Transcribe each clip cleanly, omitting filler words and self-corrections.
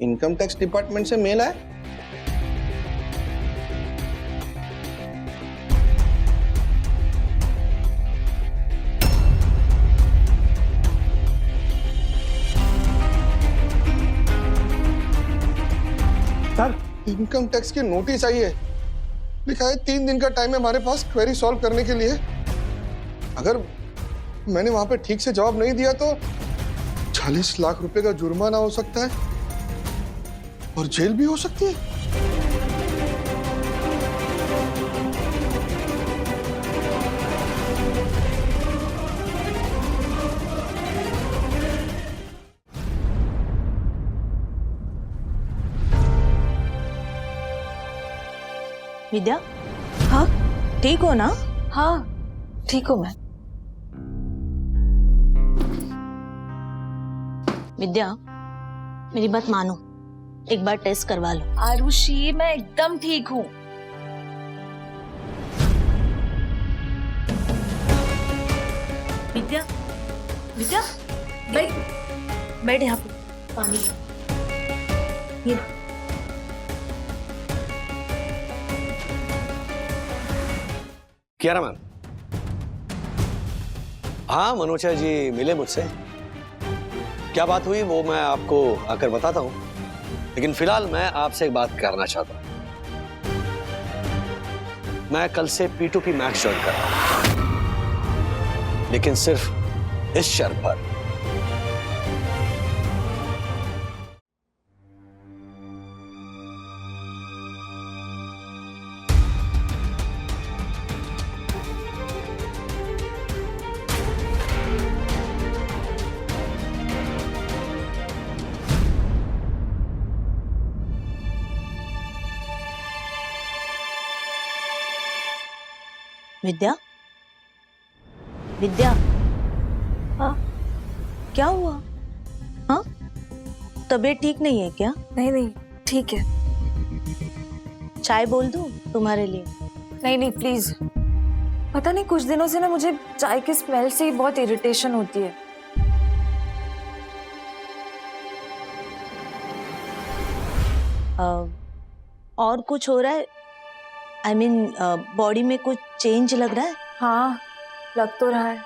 Income tax department से mail आया। Sir, income tax की नोटिस आई है, लिखा है 3 दिन का टाइम है हमारे पास क्वेरी सॉल्व करने के लिए। अगर मैंने वहां पे ठीक से जवाब नहीं दिया तो 40 लाख रुपए का जुर्माना हो सकता है और जेल भी हो सकती है। विद्या, हाँ ठीक हो ना? हाँ ठीक हूँ मैं। विद्या, मेरी बात मानो, एक बार टेस्ट करवा लो। आरुषि, मैं एकदम ठीक हूँ। विद्या, विद्या, बैठ बैठ यहाँ पे, पानी ये। कियारा मैम। हाँ, मनोजा जी मिले मुझसे। क्या बात हुई वो मैं आपको आकर बताता हूँ, लेकिन फिलहाल मैं आपसे एक बात करना चाहता हूँ। मैं कल से P2P मैक्स ज्वाइन कर रहा हूँ, लेकिन सिर्फ इस शर्त पर। विद्या, विद्या, हाँ क्या हुआ? हाँ, तबीयत ठीक नहीं है क्या? नहीं नहीं ठीक है। चाय बोल दूं तुम्हारे लिए? नहीं नहीं प्लीज। पता नहीं कुछ दिनों से ना मुझे चाय की स्मेल से ही बहुत इरिटेशन होती है। और कुछ हो रहा है? I mean, बॉडी में कुछ चेंज लग रहा है? हाँ लग तो रहा है।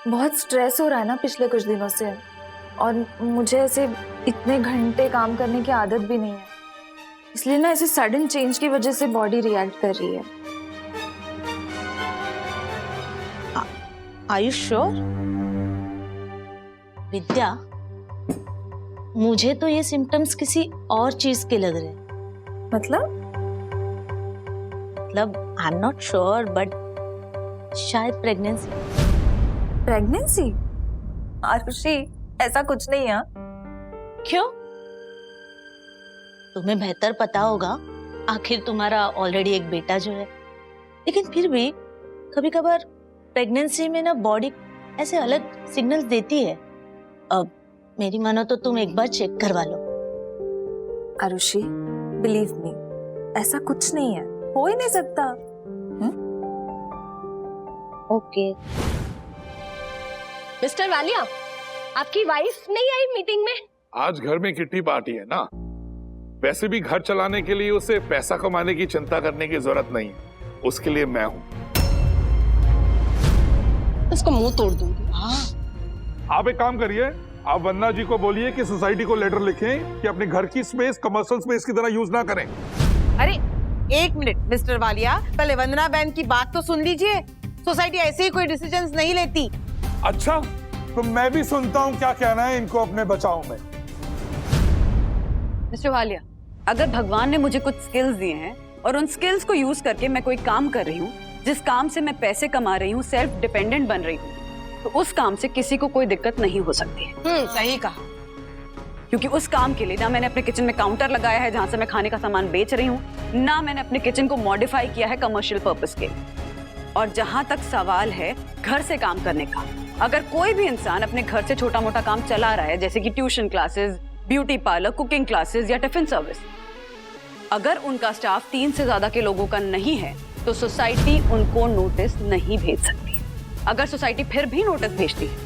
बहुत स्ट्रेस हो रहा है ना पिछले कुछ दिनों से, और मुझे ऐसे इतने घंटे काम करने की आदत भी नहीं है, इसलिए ना ऐसे सडन चेंज की वजह से बॉडी रिएक्ट कर रही है। Are you sure? विद्या, मुझे तो ये सिम्टम्स किसी और चीज के लग रहे हैं। मतलब I am not sure, but शायद प्रेगनेंसी। प्रेगनेंसी? आरुषि ऐसा कुछ नहीं है। क्यों? तुम्हें बेहतर पता होगा, आखिर तुम्हारा ऑलरेडी एक बेटा जो है। लेकिन फिर भी कभी कभार प्रेगनेंसी में ना बॉडी ऐसे अलग सिग्नल्स देती है। अब मेरी मानो तो तुम एक बार चेक करवा लो। आरुषि बिलीव मी, ऐसा कुछ नहीं है, हो ही नहीं सकता। ओके। मिस्टर वालिया, आपकी वाइफ नहीं आई मीटिंग में? आज घर में किट्टी पार्टी है ना, वैसे भी घर चलाने के लिए उसे पैसा कमाने की चिंता करने की जरूरत नहीं है, उसके लिए मैं हूं। इसको मुंह तोड़ दूंगी। हाँ, आप एक काम करिए, आप वंदना जी को बोलिए कि सोसाइटी को लेटर लिखें कि अपने घर की स्पेस कमर्शियल स्पेस की तरह यूज ना करें। अरे एक मिनट मिस्टर वालिया, पहले वंदना बहन की बात तो सुन लीजिए। सोसाइटी ऐसे ही कोई डिसीजंस नहीं लेती। अच्छा, तो मैं भी सुनता हूँ क्या कहना है इनको अपने बचाव में। मिस्टर वालिया, अगर भगवान ने मुझे कुछ स्किल्स दिए हैं और उन स्किल्स को यूज करके मैं कोई काम कर रही हूँ जिस काम से मैं पैसे कमा रही हूँ, सेल्फ डिपेंडेंट बन रही हूँ, तो उस काम से किसी को कोई दिक्कत नहीं हो सकती है। सही कहा। क्योंकि उस काम के लिए ना मैंने अपने किचन में काउंटर लगाया है जहां से मैं खाने का सामान बेच रही हूँ, ना मैंने अपने किचन को मॉडिफाई किया है कमर्शियल पर्पस के। और जहां तक सवाल है घर से काम करने का, अगर कोई भी इंसान अपने घर से छोटा मोटा काम चला रहा है, जैसे कि tuition classes, beauty parlour, cooking classes या टिफिन सर्विस, अगर उनका स्टाफ 3 से ज्यादा के लोगों का नहीं है तो सोसाइटी उनको नोटिस नहीं भेज सकती। अगर सोसाइटी फिर भी नोटिस भेजती है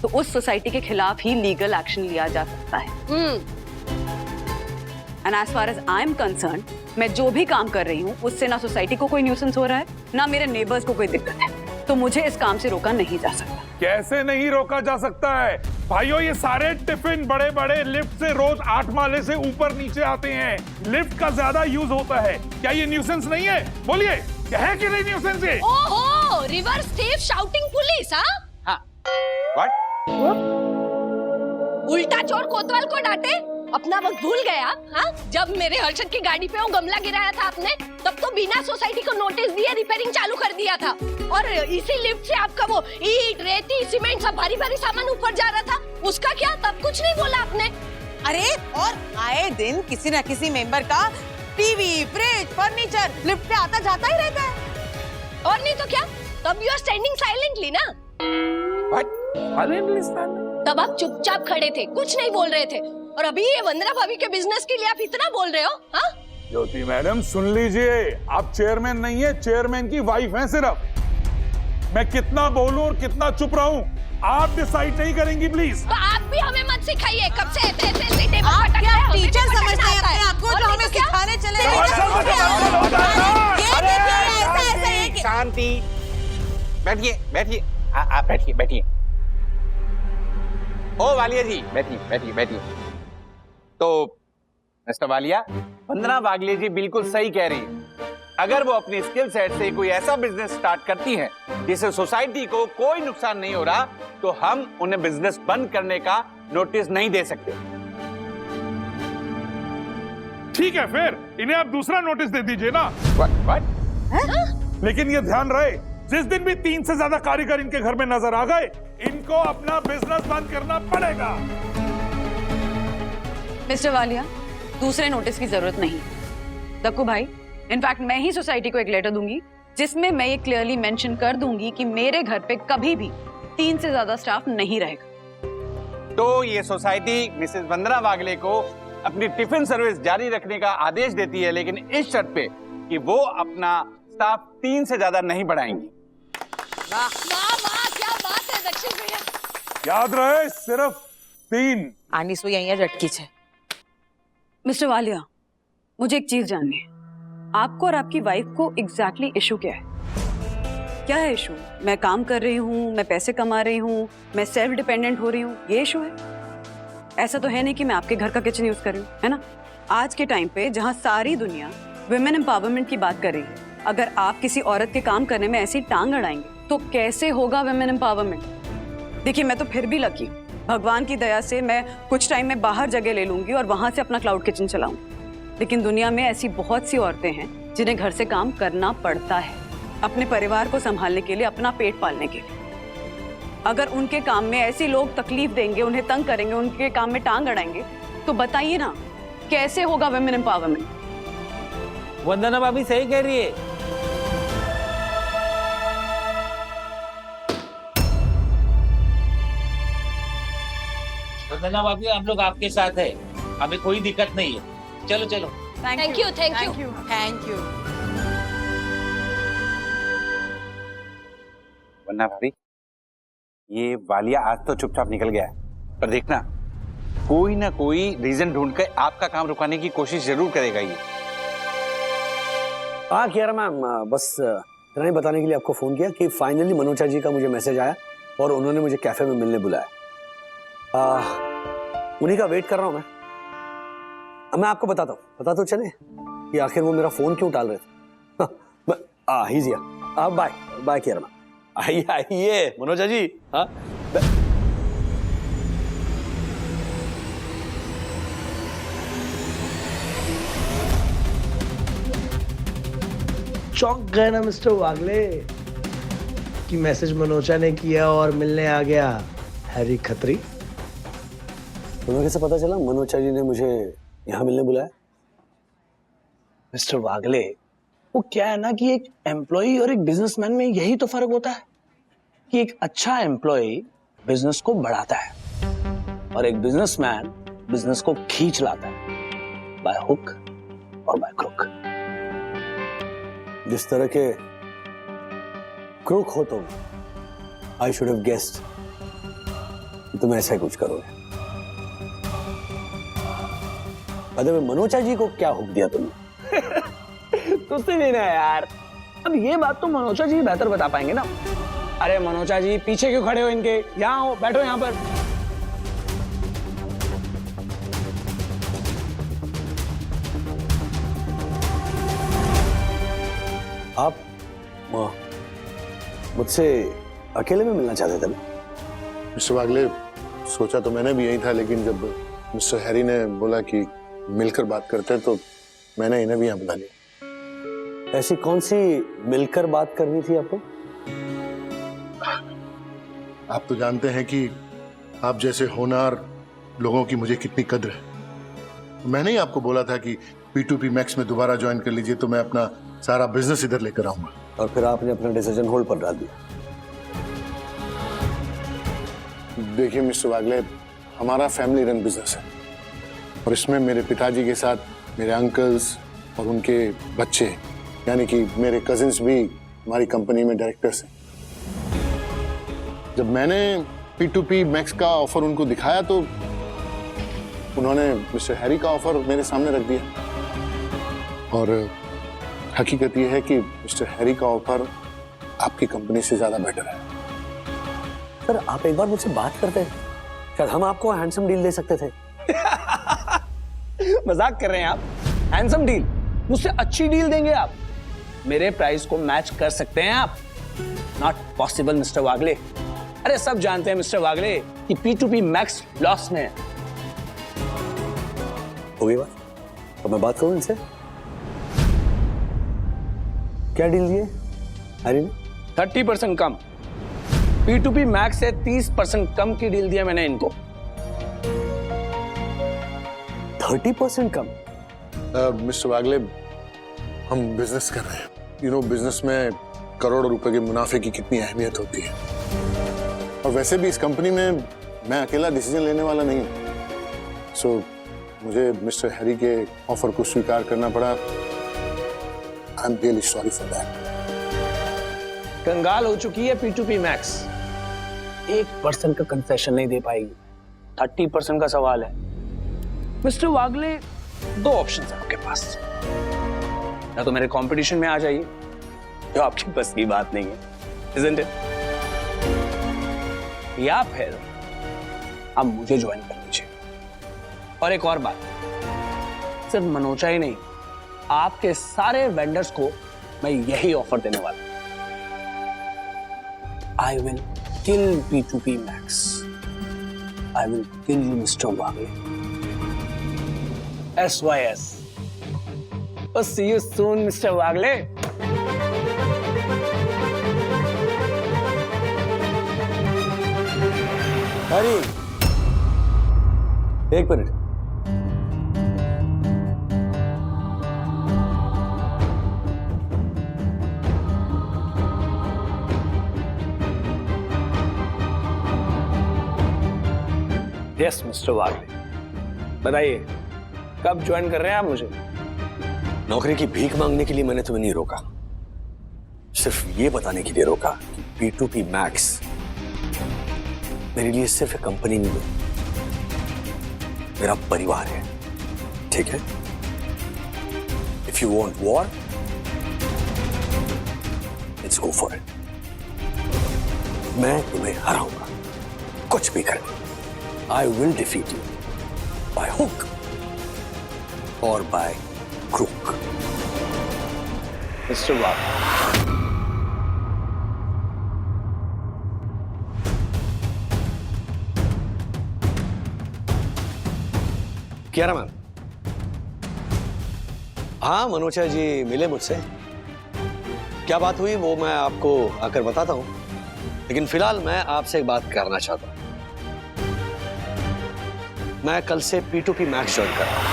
तो उस सोसाइटी के खिलाफ ही लीगल एक्शन लिया जा सकता है। And as far as I am concerned, मैं जो भी काम कर रही हूँ उससे ना सोसाइटी को कोई न्यूसेंस हो रहा है, ना मेरे नेबर्स को कोई दिक्कत है, तो मुझे इस काम से रोका नहीं जा सकता। कैसे नहीं रोका जा सकता है भाइयों? ये सारे टिफिन बड़े बड़े लिफ्ट से रोज 8 माले से ऊपर नीचे आते हैं, लिफ्ट का ज्यादा यूज होता है। क्या ये न्यूसेंस नहीं है? बोलिए, क्या है कि नहीं न्यूसेंस ये? ओहो, रिवर्स थीफ शाउटिंग पुलिस, हाँ? व्हाट? उल्टा चोर कोतवाल को डांटे? अपना वक्त भूल गए आप? हाँ? जब मेरे हर्षद की गाड़ी पे वो गमला गिराया था आपने, तब तो बिना सोसाइटी को नोटिस दिए रिपेयरिंग चालू कर दिया था, और इसी लिफ्ट से आपका वो ईंट, रेती, सीमेंट सब भारी भारी सामान ऊपर जा रहा था, उसका क्या? तब कुछ नहीं बोला आपने? अरे और आए दिन किसी न किसी मेंबर का टीवी, फ्रिज, फर्नीचर लिफ्ट पे आता जाता ही रहता है। और नहीं तो क्या? तब यू आर स्टैंडिंग साइलेंटली ना? तब आप चुपचाप खड़े थे, कुछ नहीं बोल रहे थे, और अभी ये वंदना भाभी के बिजनेस के लिए आप इतना बोल रहे हो? हाँ? ज्योति मैडम सुन लीजिए, आप चेयरमैन नहीं है, चेयरमैन की वाइफ हैं सिर्फ। मैं कितना बोलूं और कितना चुप रहूं आप डिसाइड नहीं करेंगी प्लीज। तो आप भी हमें मत सिखाइए, कब से ऐसे टेबल आप पटक क्या रहे हो? टीचर हमें समझते हैं पटकना अपने आता आप को, है। जो और हमें नहीं तो क्या? सिखाने चले शांति, बैठिए बैठिए, आप बैठिए बैठिए। ओ वालिया जी, बैठिए बैठिए बैठिए। तो मिस्टर वालिया, वंदना वागले जी बिल्कुल सही कह रही है। अगर वो अपनी स्किल सेट से कोई ऐसा बिजनेस स्टार्ट करती हैं जिससे सोसाइटी को कोई नुकसान नहीं हो रहा, तो हम उन्हें बिजनेस बंद करने का नोटिस नहीं दे सकते। ठीक है, फिर इन्हें आप दूसरा नोटिस दे दीजिए ना। व्हाट? लेकिन ये ध्यान रहे, जिस दिन भी 3 से ज्यादा कारीगर इनके घर में नजर आ गए, इनको अपना बिजनेस बंद करना पड़ेगा। मिस्टर वालिया, दूसरे नोटिस की जरूरत नहीं। दक्कू भाई, इनफैक्ट मैं ही सोसाइटी को एक लेटर दूंगी जिसमें मैं ये क्लियरली मेंशन कर दूंगी कि मेरे घर पे कभी भी 3 से ज्यादा स्टाफ नहीं रहेगा। तो ये सोसाइटी मिसेस वंदना वागले को अपनी टिफिन सर्विस जारी रखने का आदेश देती है, लेकिन इस शर्त पे कि वो अपना स्टाफ 3 से ज्यादा नहीं बढ़ाएंगी। वाह वाह, क्या बात है दक्षिण भैया। याद रहे, सिर्फ 3। आनी सुई અહીંયા જ અટકી છે। मिस्टर वालिया, मुझे एक चीज जाननी है, आपको और आपकी वाइफ को एग्जैक्टली इशू क्या है? क्या है इशू? मैं काम कर रही हूँ, मैं पैसे कमा रही हूँ, मैं सेल्फ डिपेंडेंट हो रही हूँ, ये इशू है? ऐसा तो है नहीं कि मैं आपके घर का किचन यूज कर रही हूँ, है ना? आज के टाइम पे जहाँ सारी दुनिया विमेन एम्पावरमेंट की बात कर रही है, अगर आप किसी औरत के काम करने में ऐसी टांग अड़ाएंगे तो कैसे होगा विमेन एम्पावरमेंट? देखिए, मैं तो फिर भी लकी हूँ, भगवान की दया से मैं कुछ टाइम में बाहर जगह ले लूंगी और वहां से अपना क्लाउड किचन चलाऊंगी। लेकिन दुनिया में ऐसी बहुत सी औरतें हैं जिन्हें घर से काम करना पड़ता है, अपने परिवार को संभालने के लिए, अपना पेट पालने के लिए। अगर उनके काम में ऐसे लोग तकलीफ देंगे, उन्हें तंग करेंगे, उनके काम में टांग अड़ाएंगे, तो बताइए ना कैसे होगा विमेन एम्पावरमेंट? वंदना भाभी सही कह रही है। वंदना भाभी, हम लोग आपके साथ है, हमें कोई दिक्कत नहीं है। चलो चलो। Thank you, thank you, thank you. Vandana भाभी, ये वालिया आज तो चुपचाप निकल गया है, पर देखना कोई ना कोई रीजन ढूंढ कर आपका काम रुकाने की कोशिश जरूर करेगा ये। हाँ कियारा मैम, बस इतना ही बताने के लिए आपको फ़ोन किया कि फाइनली मनोजा जी का मुझे मैसेज आया और उन्होंने मुझे कैफ़े में मिलने बुलाया। उन्हीं का वेट कर रहा हूँ मैं। अब मैं आपको बताता हूँ, पता तो चले कि आखिर वो मेरा फ़ोन क्यों टाल रहे थे। ही जिया, बाय बाय कियारा मैम। आइए आइए मनोजा जी। हाँ, चौंक गए ना मिस्टर वागले कि मैसेज मनोजा ने किया और मिलने आ गया हैरी खत्री। तुम्हें कैसे पता चला मनोजा जी ने मुझे यहाँ मिलने बुलाया? मिस्टर वागले, वो क्या है ना कि एक एम्प्लॉय और एक बिजनेसमैन में यही तो फर्क होता है कि एक अच्छा एम्प्लॉय बिजनेस को बढ़ाता है और एक बिजनेसमैन बिजनेस को खींच लाता है, बाय हुक और बाय क्रुक। जिस तरह के क्रूक हो तुम, आई शुड हैव गेस्ड तुम ऐसा ही कुछ करोगे। अरे मनोचा जी को क्या हुक दिया तुमने? तुझसे भी ना यार, अब ये बात तो मनोजा जी बेहतर बता पाएंगे ना। अरे मनोजा जी पीछे क्यों खड़े हो इनके, यहाँ हो, बैठो यहाँ पर। आप मुझसे अकेले में मिलना चाहते थे ना? मिस्टर वागले, सोचा तो मैंने भी यही था, लेकिन जब मिस्टर हैरी ने बोला कि मिलकर बात करते हैं तो मैंने इन्हें भी यहाँ बुला लिया। ऐसी कौन सी मिलकर बात करनी थी आपको? आप तो जानते हैं कि आप जैसे होनहार लोगों की मुझे कितनी कद्र है। मैंने ही आपको बोला था कि P2P मैक्स में दोबारा ज्वाइन कर लीजिए तो मैं अपना सारा बिजनेस इधर लेकर आऊंगा। और फिर आपने अपना डिसीजन होल्ड पर डाल दिया। देखिए मिस्टर वागले, हमारा फैमिली रन बिजनेस है और इसमें मेरे पिताजी के साथ मेरे अंकल्स और उनके बच्चे यानी कि मेरे कजिन्स भी हमारी कंपनी में डायरेक्टर्स हैं। जब मैंने P2P मैक्स का ऑफर उनको दिखाया तो उन्होंने मिस्टर हैरी का ऑफर मेरे सामने रख दिया और हकीकत यह है कि मिस्टर हैरी का ऑफर आपकी कंपनी से ज्यादा बेटर है। सर आप एक बार मुझसे बात करते हैं, शायद हम आपको हैंडसम डील दे सकते थे। मजाक कर रहे हैं आप? Handsome deal? मुझसे अच्छी डील देंगे आप? मेरे प्राइस को मैच कर सकते हैं आप? नॉट पॉसिबल मिस्टर वागले। अरे सब जानते हैं मिस्टर वागले कि P2P मैक्स लॉस में है। हो गई बात, तो मैं बात करूं इनसे। क्या डील दिए हैरी ने? 30% कम। P2P मैक्स से 30% कम की डील दिया मैंने इनको। 30% कम? मिस्टर वागले, हम बिजनेस कर रहे हैं। यू नो, बिजनेस में करोड़ों रुपए के मुनाफे की कितनी अहमियत होती है और वैसे भी इस कंपनी में मैं अकेला डिसीजन लेने वाला नहीं हूं। सो मुझे मिस्टर हैरी के ऑफर को स्वीकार करना पड़ा। I am really sorry for that. कंगाल हो चुकी है P2P मैक्स। 1% का कंसेशन नहीं दे पाएगी। 30% का सवाल है। मिस्टर वागले, दो ऑप्शन है आपके पास। या तो मेरे कंपटीशन में आ जाइए, जो आपकी बस की बात नहीं है, isn't it? या फिर आप मुझे ज्वाइन कर लीजिए। और एक और बात, सिर्फ मनोचा ही नहीं, आपके सारे वेंडर्स को मैं यही ऑफर देने वाला हूं। I will kill P2P Max. I will kill you, Mr. Wagle. SYS. Oh, see you soon, Mr. Wagle. Harry, एक मिनट। यस मिस्टर वागले, बताइए कब ज्वाइन कर रहे हैं आप मुझे? नौकरी की भीख मांगने के लिए मैंने तुम्हें नहीं रोका, सिर्फ ये बताने के लिए रोका कि P2P मैक्स मेरे लिए सिर्फ एक कंपनी नहीं है, मेरा परिवार है। ठीक है? If you want war, let's go for it. मैं तुम्हें हराऊंगा, कुछ भी करके। I will defeat you by hook or by crook. Mister Wagle, Kiara ma'am, हाँ मनोचा जी मिले मुझसे। क्या बात हुई वो मैं आपको आकर बताता हूं, लेकिन फिलहाल मैं आपसे एक बात करना चाहता हूं। मैं कल से P2P मैक्स ज्वाइन कर रहा हूं,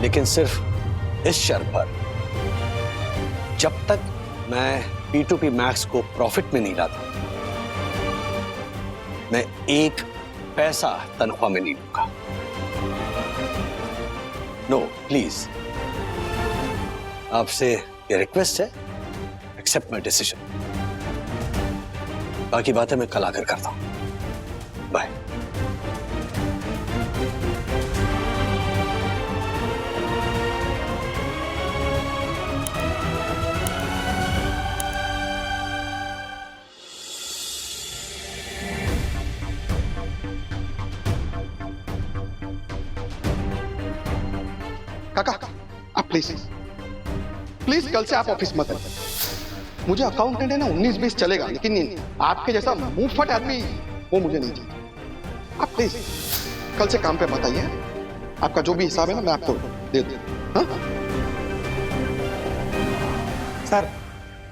लेकिन सिर्फ इस शर्त पर, जब तक मैं P2P मैक्स को प्रॉफिट में नहीं लाता, मैं एक पैसा तनख्वाह में नहीं लूंगा। नो प्लीज, आपसे ये रिक्वेस्ट है, एक्सेप्ट माय डिसीजन। बाकी बातें मैं कल आकर करता हूं। बाय। काका आप प्लीज प्लीज कल से आप ऑफिस मत आइए। मुझे अकाउंटेंट है ना 19-20 चलेगा, लेकिन आपके जैसा मुंह फट आदमी वो मुझे नहीं चाहिए। आप प्लीज कल से काम पे मत आइए। आपका जो भी हिसाब है ना मैं आपको दे दूं। हाँ? सर,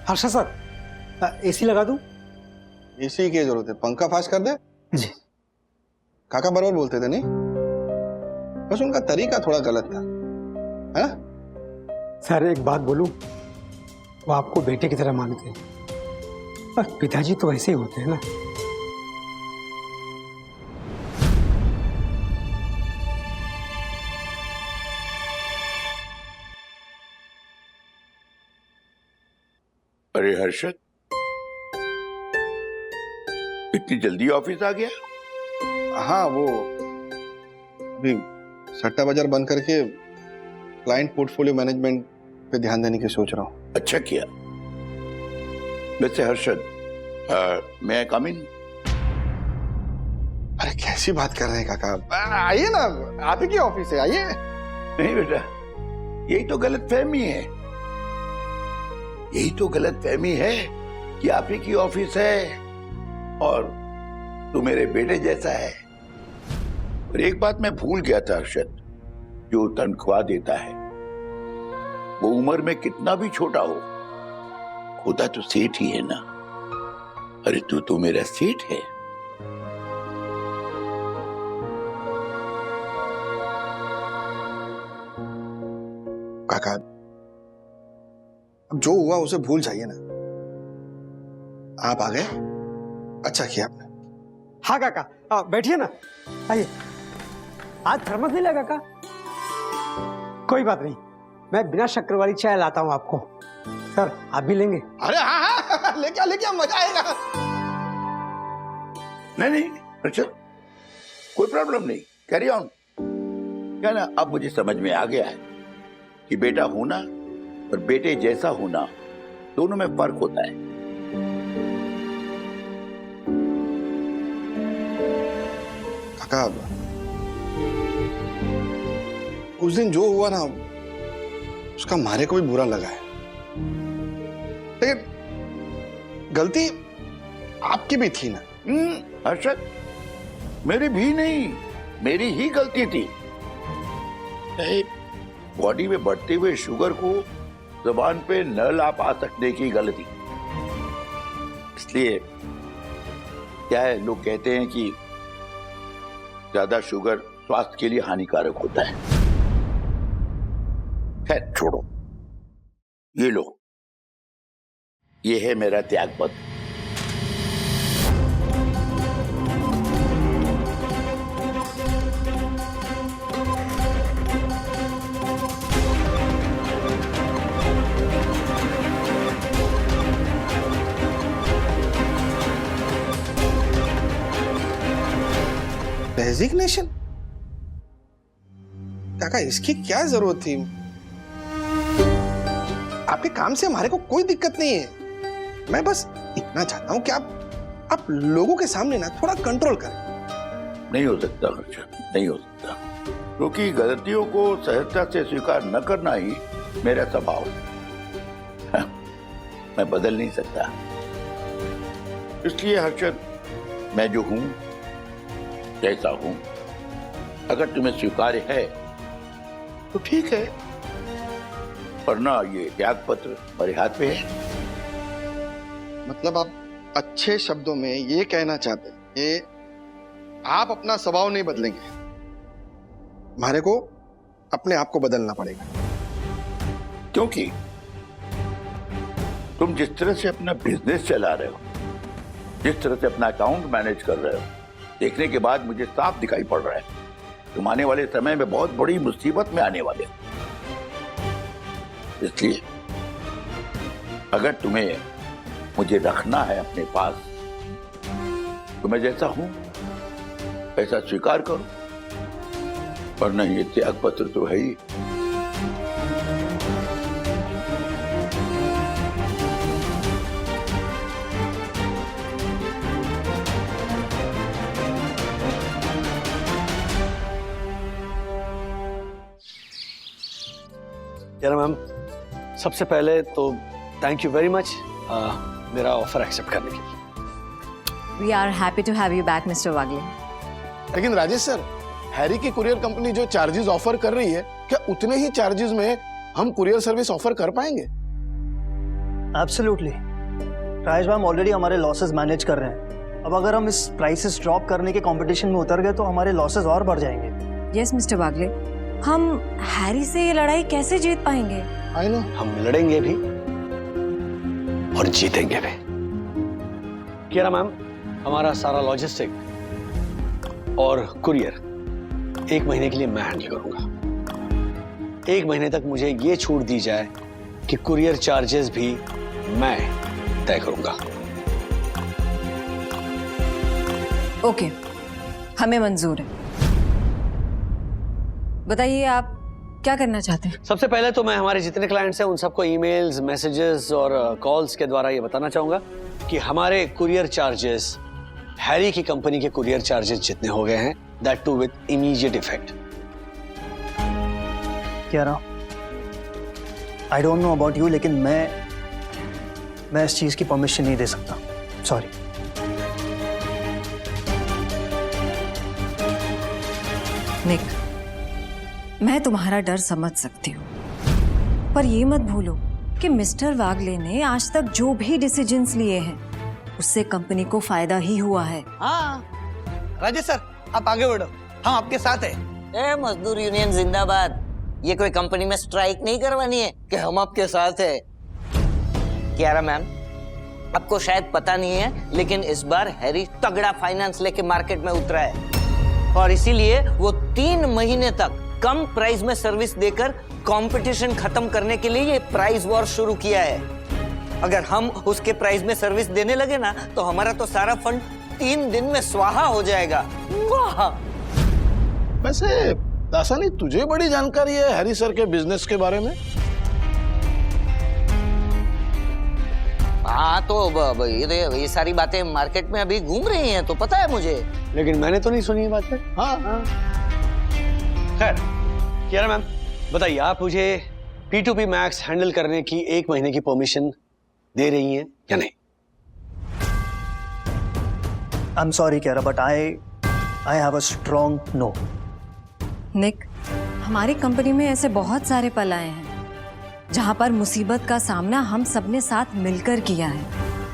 हर्षा सर, एसी लगा दूं? एसी की जरूरत है, पंखा फास्ट कर दे। जी। काका बराबर बोलते थे नहीं, बस उनका तरीका थोड़ा गलत था, है ना? सर एक बात बोलूं, वो आपको बेटे की तरह मानते हैं, पर पिताजी तो ऐसे ही होते हैं ना। अरे हर्षद, इतनी जल्दी ऑफिस आ गया? हाँ, वो अभी सट्टा बाजार बंद करके क्लाइंट पोर्टफोलियो मैनेजमेंट पे ध्यान देने की सोच रहा हूँ। अच्छा किया। वैसे हर्षद, मैं आई कम इन? अरे कैसी बात कर रहे हैं काका, आइए ना, आप ही की ऑफिस है, आइए। नहीं बेटा, यही तो गलतफहमी है, यही तो गलतफहमी है कि आप ही की ऑफिस है और तू मेरे बेटे जैसा है। और एक बात मैं भूल गया था हर्षद, जो तनख्वाह देता है वो उम्र में कितना भी छोटा हो, होता तो सेठ ही है ना। अरे तू तो मेरा सेठ है। काका अब जो हुआ उसे भूल जाइए ना। आप आ गए, अच्छा किया आपने। हाँ काका, बैठिए ना, आइए। आज थर्मस नहीं लगा काका? कोई बात नहीं, मैं बिना शक्कर वाली चाय लाता हूँ आपको। सर आप भी लेंगे? अरे हाँ, लेके आ, मजा आएगा। नहीं अच्छा, कोई प्रॉब्लम नहीं, कैरी ऑन। क्या ना, अब मुझे समझ में आ गया है कि बेटा होना और बेटे जैसा होना दोनों में फर्क होता है। काका उस दिन जो हुआ ना, उसका हमारे को भी बुरा लगा है, लेकिन गलती आपकी भी थी ना। हर्षद, मेरी भी नहीं, मेरी ही गलती थी। बॉडी में बढ़ते हुए शुगर को जुबान पे न ला पा सकने की गलती। इसलिए क्या है, लोग कहते हैं कि ज्यादा शुगर स्वास्थ्य के लिए हानिकारक होता है। खैर छोड़ो, ये लो, ये है मेरा त्याग पत्र। रेजिग्नेशन? काका इसकी क्या जरूरत थी? आपके काम से हमारे को कोई दिक्कत नहीं है, मैं बस इतना चाहता हूं कि आप लोगों के सामने ना थोड़ा कंट्रोल करें। नहीं हो सकता हर्षद, नहीं हो सकता, क्योंकि गलतियों को सहजता से स्वीकार न करना ही मेरा स्वभाव है। मैं बदल नहीं सकता। इसलिए हर्षद, मैं जो हूं, जैसा हूं, अगर तुम्हें स्वीकार्य है तो ठीक है, वरना ये त्याग पत्र हमारे हाथ पे है। मतलब आप अच्छे शब्दों में ये कहना चाहते हैं कि आप अपना स्वभाव नहीं बदलेंगे, हमारे को अपने आप को बदलना पड़ेगा। क्योंकि तुम जिस तरह से अपना बिजनेस चला रहे हो, जिस तरह से अपना अकाउंट मैनेज कर रहे हो, देखने के बाद मुझे साफ दिखाई पड़ रहा है तुम आने वाले समय में बहुत बड़ी मुसीबत में आने वाले हो। इसलिए अगर तुम्हें मुझे रखना है अपने पास, तो मैं जैसा हूं ऐसा स्वीकार करो, वरना ये त्याग पत्र तो है ही। यार मैम, सबसे पहले तो थैंक यू वेरी मच मेरा ऑफर एक्सेप्ट करने के लिए। We are happy to have you back mister Wagle. लेकिन राजेश सर, हैरी की कुरियर कंपनी जो चार्जेस ऑफर कर रही है, क्या उतने ही चार्जेस में हम कुरियर सर्विस ऑफर कर पाएंगे? एब्सोल्युटली राजेश भाई, हम ऑलरेडी हमारे लॉसेस मैनेज कर रहे हैं। अब अगर हम इस प्राइसेस ड्रॉप करने के कंपटीशन में उतर गए तो हमारे लॉसेस और बढ़ जाएंगे। यस मिस्टर वागले, हम हैरी से ये लड़ाई कैसे जीत पाएंगे? I know. हम लड़ेंगे भी और जीतेंगे भी। किरा मैम, हमारा सारा लॉजिस्टिक और कुरियर 1 महीने के लिए मैं हैंडल करूंगा। 1 महीने तक मुझे ये छूट दी जाए कि कुरियर चार्जेस भी मैं तय करूंगा। ओके, हमें मंजूर है। बताइए आप क्या करना चाहते हैं? सबसे पहले तो मैं हमारे जितने क्लाइंट्स हैं उन सबको ईमेल्स, मैसेजेस और कॉल्स के द्वारा ये बताना चाहूंगा कि हमारे कुरियर चार्जेस हैरी की कंपनी के कुरियर चार्जेस जितने हो गए हैं, that too with immediate effect. क्या रहा, I don't know about you, लेकिन मैं इस चीज की परमिशन नहीं दे सकता। सॉरी। निक, मैं तुम्हारा डर समझ सकती हूँ, पर ये मत भूलो कि मिस्टर वागले ने आज तक जो भी डिसीजंस लिए हैं उससे कंपनी को फायदा ही हुआ है। हाँ राजेश सर, आप आगे बढ़ो, हम आपके साथ हैं। मजदूर यूनियन जिंदाबाद। ये कोई कंपनी में स्ट्राइक नहीं करवानी है कि हम आपके साथ हैं। कियारा मैम, आपको शायद पता नहीं है, लेकिन इस बार हैरी तगड़ा फाइनेंस लेके मार्केट में उतरा है और इसीलिए वो 3 महीने तक कम प्राइस में सर्विस देकर कंपटीशन खत्म करने के लिए ये प्राइस वॉर शुरू किया है। अगर हम उसके प्राइस में सर्विस देने लगे ना, तो हमारा तो सारा फंड 3 दिन में स्वाहा हो जाएगा। वाह! वैसे दासा नहीं, तुझे बड़ी जानकारी है हैरी सर के बिजनेस के बारे में। हाँ, तो ये सारी बातें मार्केट में अभी घूम रही हैं, तो पता है मुझे। लेकिन मैंने तो नहीं सुनी ये बातें। हाँ। खैर, कियारा मैम बताइए, आप मुझे P2P मैक्स हैंडल करने की 1 महीने की परमिशन दे रही हैं या नहीं? I am sorry Kiara, but I have a strong no. Nick, हमारी कंपनी में ऐसे बहुत सारे पल आए हैं जहां पर मुसीबत का सामना हम सबने साथ मिलकर किया है,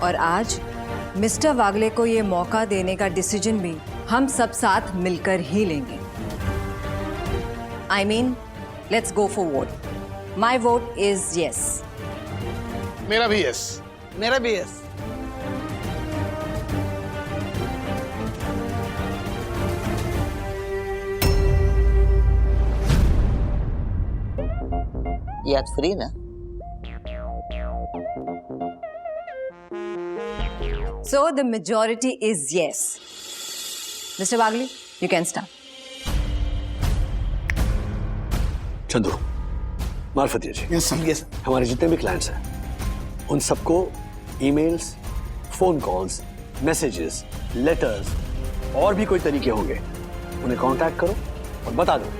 और आज मिस्टर वागले को ये मौका देने का डिसीजन भी हम सब साथ मिलकर ही लेंगे। I mean, let's go for vote. My vote is yes. मेरा भी यस। मेरा भी यस। ये आज फ्री ना? So the majority is yes. Mr. Wagle, you can start. Chandu, Marfatia ji, yes sir. हमारे जितने भी क्लाइंट्स हैं उन सबको emails, phone calls, messages, letters और भी कोई तरीके होंगे, उन्हें कांटेक्ट करो और बता दो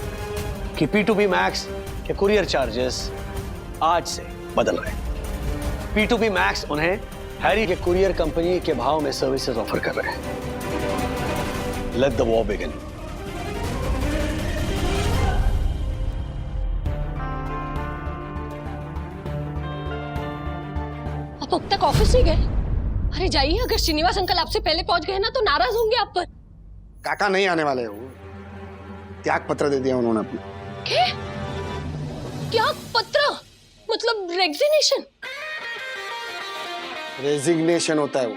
कि P2P मैक्स के कुरियर चार्जेस आज से बदल रहे हैं। P2P मैक्स उन्हें हैरी के कुरियर कंपनी के भाव में सर्विसेज ऑफर कर रहे हैं। Let the war begin. आप अब तक ऑफिस नहीं गए? अरे जाइए, अगर श्रीनिवास अंकल आपसे पहले पहुंच गए ना तो नाराज होंगे आप पर। काका नहीं आने वाले हो, त्याग पत्र दे दिया उन्होंने अपना। त्याग पत्र मतलब रेजिग्नेशन? रेजिग्नेशन होता है वो।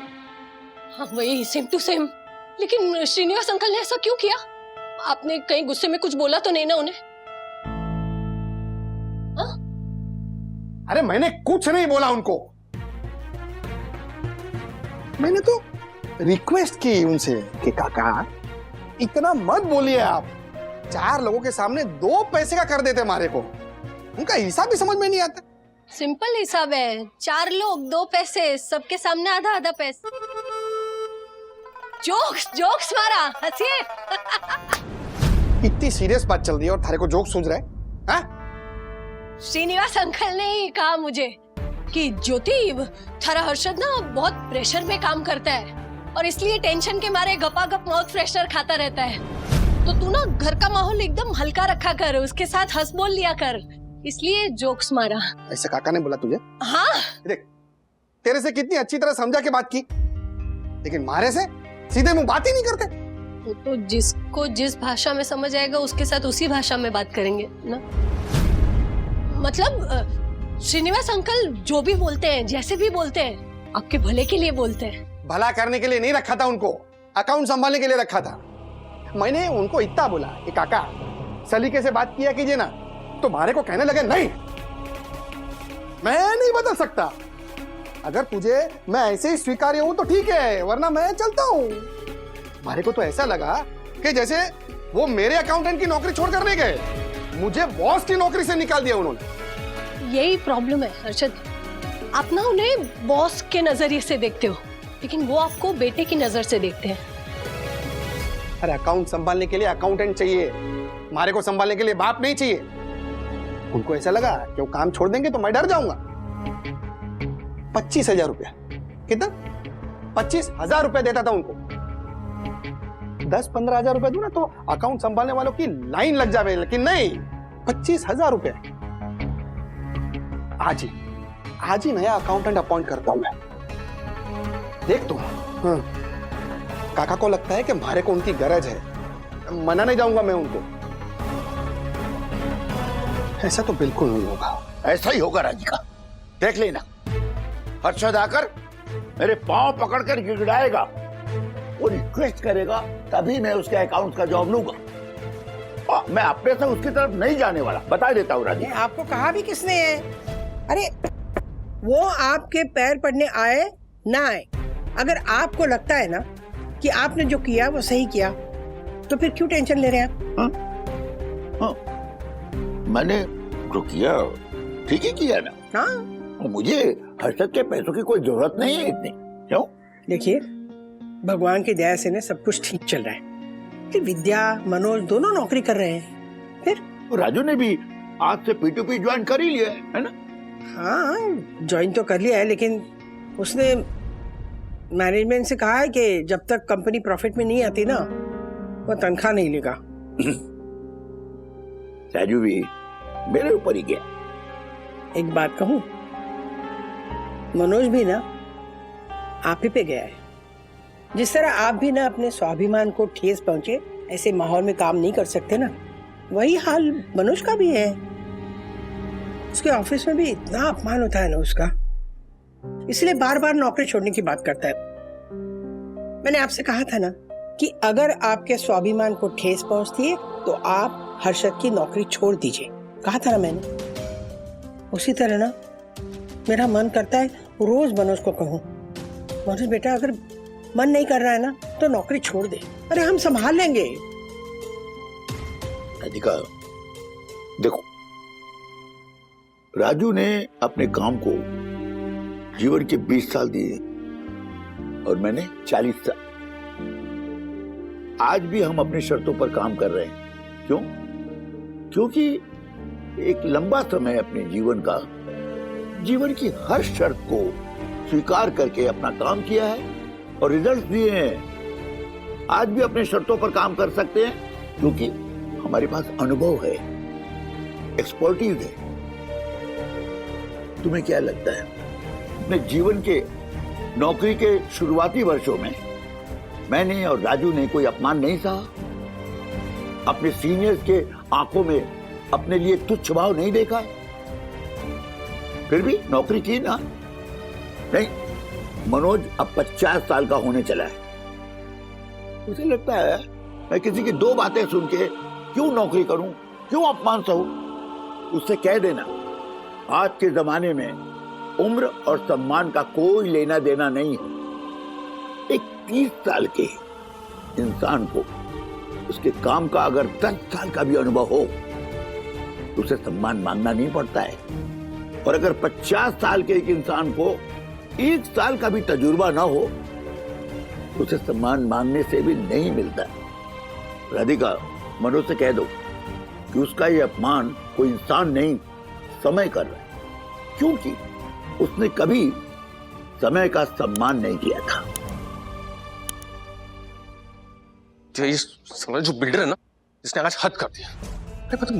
हाँ वही, सेम टू सेम। लेकिन श्रीनिवास अंकल ने ऐसा क्यों किया? आपने कहीं गुस्से में कुछ बोला तो नहीं ना उन्हें? हाँ? अरे मैंने कुछ नहीं बोला उनको, मैंने तो रिक्वेस्ट की उनसे कि काका इतना मत बोलिए आप, 4 लोगों के सामने 2 पैसे का कर देते हमारे को, उनका हिसाब भी समझ में नहीं आता। सिंपल हिसाब है, 4 लोग 2 पैसे, सबके सामने आधा आधा पैसे। जोक्स मारा, हंसिए। इतनी सीरियस बात चल रही है और थारे को जोक सूझ रहा है? हाँ? श्रीनिवास अंकल ने ही कहा मुझे कि ज्योति, थारा हर्षद ना बहुत प्रेशर में काम करता है और इसलिए टेंशन के मारे गपागप माउथ फ्रेशनर खाता रहता है। तो तू ना घर का माहौल एकदम हल्का रखा कर, उसके साथ हंस बोल लिया कर, इसलिए जोक्स मारा। ऐसे काका ने बोला तुझे? हाँ। देख, तेरे से कितनी अच्छी तरह समझा के बात की, लेकिन मारे से सीधे मुंह बात ही नहीं करते। तो जिसको जिस भाषा में समझ आएगा उसके साथ उसी भाषा में बात करेंगे ना। मतलब श्रीनिवास अंकल जो भी बोलते हैं, जैसे भी बोलते हैं, आपके भले के लिए बोलते हैं। भला करने के लिए नहीं रखा था उनको, अकाउंट संभालने के लिए रखा था। मैंने उनको इतना बोला कि काका सलीके से बात किया कीजिए ना, तो मारे को कहने लगे नहीं, मैं नहीं बदल सकता। अगर तुझे मैं ऐसे ही स्वीकार्य हूं तो ठीक है, वरना मैं चलता हूं। मारे को तो ऐसा लगा कि जैसे वो मेरे अकाउंटेंट की नौकरी छोड़कर नहीं गए, मुझे बॉस की नौकरी से निकाल दिया उन्होंने। यही प्रॉब्लम है हर्षद, आप ना उन्हें बॉस के नजरिए से देखते हो, लेकिन वो आपको बेटे की नजर से देखते हैं। अरे अकाउंट संभालने के लिए अकाउंटेंट चाहिए, मारे को संभालने के लिए बाप नहीं चाहिए। उनको ऐसा लगा कि वो काम छोड़ देंगे तो मैं डर जाऊंगा। 25,000 रुपया, कितना? 25,000 रुपया देता था उनको। 10-15,000 रुपया दूं ना तो अकाउंट संभालने वालों की लाइन लग जावे, लेकिन नहीं, 25,000 रुपया। आज ही नया अकाउंटेंट अपॉइंट करता हूं मैं। देख तू, काका को लगता है कि मारे को उनकी गरज है, मना नहीं जाऊंगा मैं उनको। ऐसा तो बिल्कुल नहीं होगा। ऐसा ही होगा राधिका, देख लेना। हर्षद आकर मेरे पांव पकड़कर गिड़गिड़ाएगा, वो रिक्वेस्ट करेगा, तभी मैं उसके अकाउंट का जॉब लूंगा। मैं अपने से उसकी तरफ नहीं जाने वाला, बता देता हूँ राधिका। आपको कहा भी किसने है? अरे वो आपके पैर पड़ने आए ना आए, अगर आपको लगता है ना कि आपने जो किया वो सही किया, तो फिर क्यों टेंशन ले रहे हैं आप? मैंने जो किया ठीक ही किया ना। हाँ, मुझे हर्षद के पैसों की कोई जरूरत नहीं है इतनी। क्यों? देखिए, भगवान की दया से ना सब कुछ ठीक चल रहा है कि विद्या, मनोज दोनों नौकरी कर रहे हैं। फिर राजू ने भी आज से P2P ज्वाइन कर ही लिया है ना? हाँ, ज्वाइन तो कर लिया है, लेकिन उसने मैनेजमेंट से कहा है कि जब तक कंपनी प्रॉफिट में नहीं आती ना, वो तनख्वाह नहीं लेगा। राजू भी मेरे ऊपर ही गया। एक बात कहूं, मनोज भी ना आप ही पे गया है। जिस तरह आप भी ना अपने स्वाभिमान को ठेस पहुंचे, ऐसे माहौल में काम नहीं कर सकते ना, वही हाल मनोज का भी है। उसके ऑफिस में भी इतना अपमान होता है ना उसका, इसलिए बार बार नौकरी छोड़ने की बात करता है। मैंने आपसे कहा था ना कि अगर आपके स्वाभिमान को ठेस पहुंचती है तो आप हर्षद की नौकरी छोड़ दीजिए, कहा था ना मैंने। उसी तरह ना मेरा मन करता है रोज मनोज को कहूं, मनोज बेटा अगर मन नहीं कर रहा है ना तो नौकरी छोड़ दे, अरे हम संभाल लेंगे। राधिका देखो, राजू ने अपने काम को जीवन के 20 साल दिए और मैंने 40 साल। आज भी हम अपनी शर्तों पर काम कर रहे हैं। क्यों? क्योंकि एक लंबा समय अपने जीवन की हर शर्त को स्वीकार करके अपना काम किया है और रिजल्ट दिए हैं। आज भी अपने शर्तों पर काम कर सकते हैं क्योंकि हमारे पास अनुभव है, एक्सपर्टीज है। तुम्हें क्या लगता है, अपने जीवन के नौकरी के शुरुआती वर्षों में मैंने और राजू ने कोई अपमान नहीं सहा? अपने सीनियर्स के आंखों में अपने लिए तुच्छ भाव नहीं देखा? फिर भी नौकरी की ना? नहीं, मनोज अब 50 साल का होने चला है। मुझे लगता है मैं किसी की 2 बातें सुन के क्यों नौकरी करूं, क्यों अपमान सहूं? उससे कह देना, आज के जमाने में उम्र और सम्मान का कोई लेना देना नहीं है। एक 30 साल के इंसान को उसके काम का अगर 10 साल का भी अनुभव हो तो उसे सम्मान मांगना नहीं पड़ता है, और अगर 50 साल के एक इंसान को 1 साल का भी तजुर्बा ना हो तो उसे सम्मान मांगने से भी नहीं मिलता। राधिका, मनोज से कह दो कि उसका ये अपमान कोई इंसान नहीं, समय कर रहा है, क्योंकि उसने कभी समय का सम्मान नहीं किया था। ये समझ जो बिल्डर है ना, जिसने आज हद कर दिया। अरे मतलब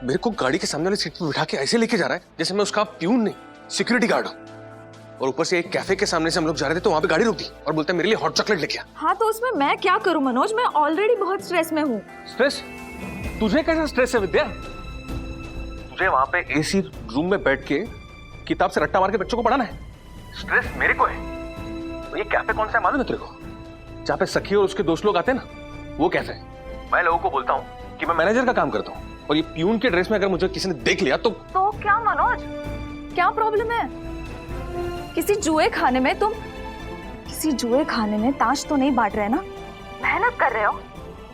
मेरे को गाड़ी के सामने वाली सीट पे बिठा के ऐसे लेके जा रहा है जैसे मैं उसका प्यून नहीं, सिक्योरिटी गार्ड हूं। और ऊपर से एक कैफे के सामने से हम लोग जा रहे थे तो वहां पे गाड़ी रोक दी और बोलता है मेरे लिए हॉट चॉकलेट लेके आ। हाँ तो उसमें मैं क्या करूं मनोज, मैं ऑलरेडी बहुत स्ट्रेस में हूँ। स्ट्रेस? तुझे कैसा स्ट्रेस है विद्या? तुझे वहां पे एसी रूम में बैठ के किताब से रट्टा मार के बच्चों को पढ़ाना है। स्ट्रेस मेरे को है। तो ये कैफे कौन सा है मालूम है तेरे को? जहाँ पे सखी और उसके दोस्त लोग आते हैं ना, वो कैफे। मैं लोगों को बोलता हूँ कि मैं मैनेजर का काम करता हूँ, और ये प्यून के ड्रेस में अगर मुझे किसी ने देख लिया तो क्या मनोज, क्या प्रॉब्लम है? किसी जुए खाने में ताश तो नहीं बांट रहे ना, मेहनत कर रहे हो।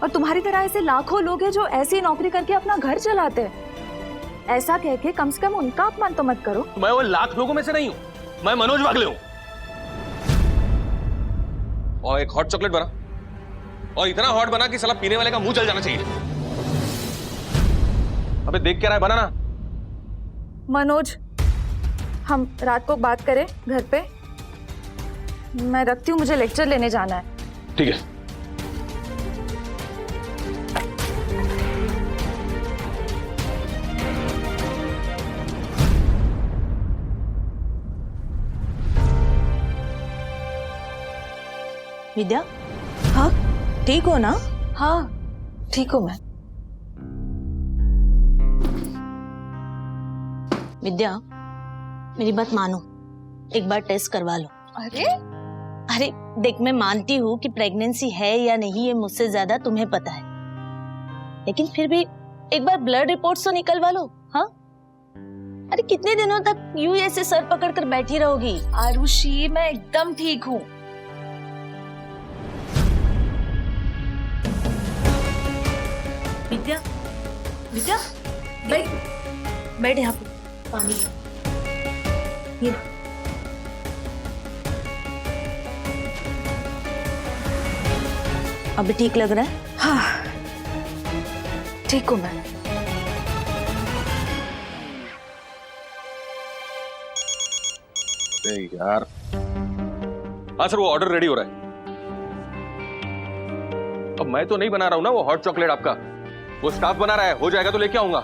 और तुम्हारी तरह ऐसे लाखों लोग हैं जो ऐसी नौकरी करके अपना घर चलाते हैं। ऐसा कह के कम से कम उनका अपमान तो मत करो। मैं वो लाख लोगों में से नहीं हूँ, मैं मनोज वागले हूँ। और एक हॉट चॉकलेट बना, और इतना हॉट बना कि साला पीने वाले का मुंह जल जाना चाहिए। अबे देख क्या रहा है, बना ना। मनोज, हम रात को बात करें घर पे। मैं रखती हूँ, मुझे लेक्चर लेने जाना है। ठीक है। विद्या, हाँ ठीक हो ना? हाँ ठीक हूँ मैं। विद्या, मेरी बात मानो, एक बार टेस्ट करवा लो। अरे देख, मैं मानती हूँ कि प्रेगनेंसी है या नहीं ये मुझसे ज्यादा तुम्हें पता है, लेकिन फिर भी एक बार ब्लड रिपोर्ट्स तो निकलवा लो। हाँ, अरे कितने दिनों तक यूं ऐसे सर पकड़ कर बैठी रहोगी? आरुषि, मैं एकदम ठीक हूँ। विद्या, विद्या, बैठ यहाँ पे, पानी ये। अभी ठीक लग रहा है? हाँ ठीक हूँ मैं। यार, हाँ सर, वो ऑर्डर रेडी हो रहा है। अब मैं तो नहीं बना रहा हूं ना वो हॉट चॉकलेट आपका, वो स्टाफ बना रहा है। हो जाएगा तो लेके आऊंगा।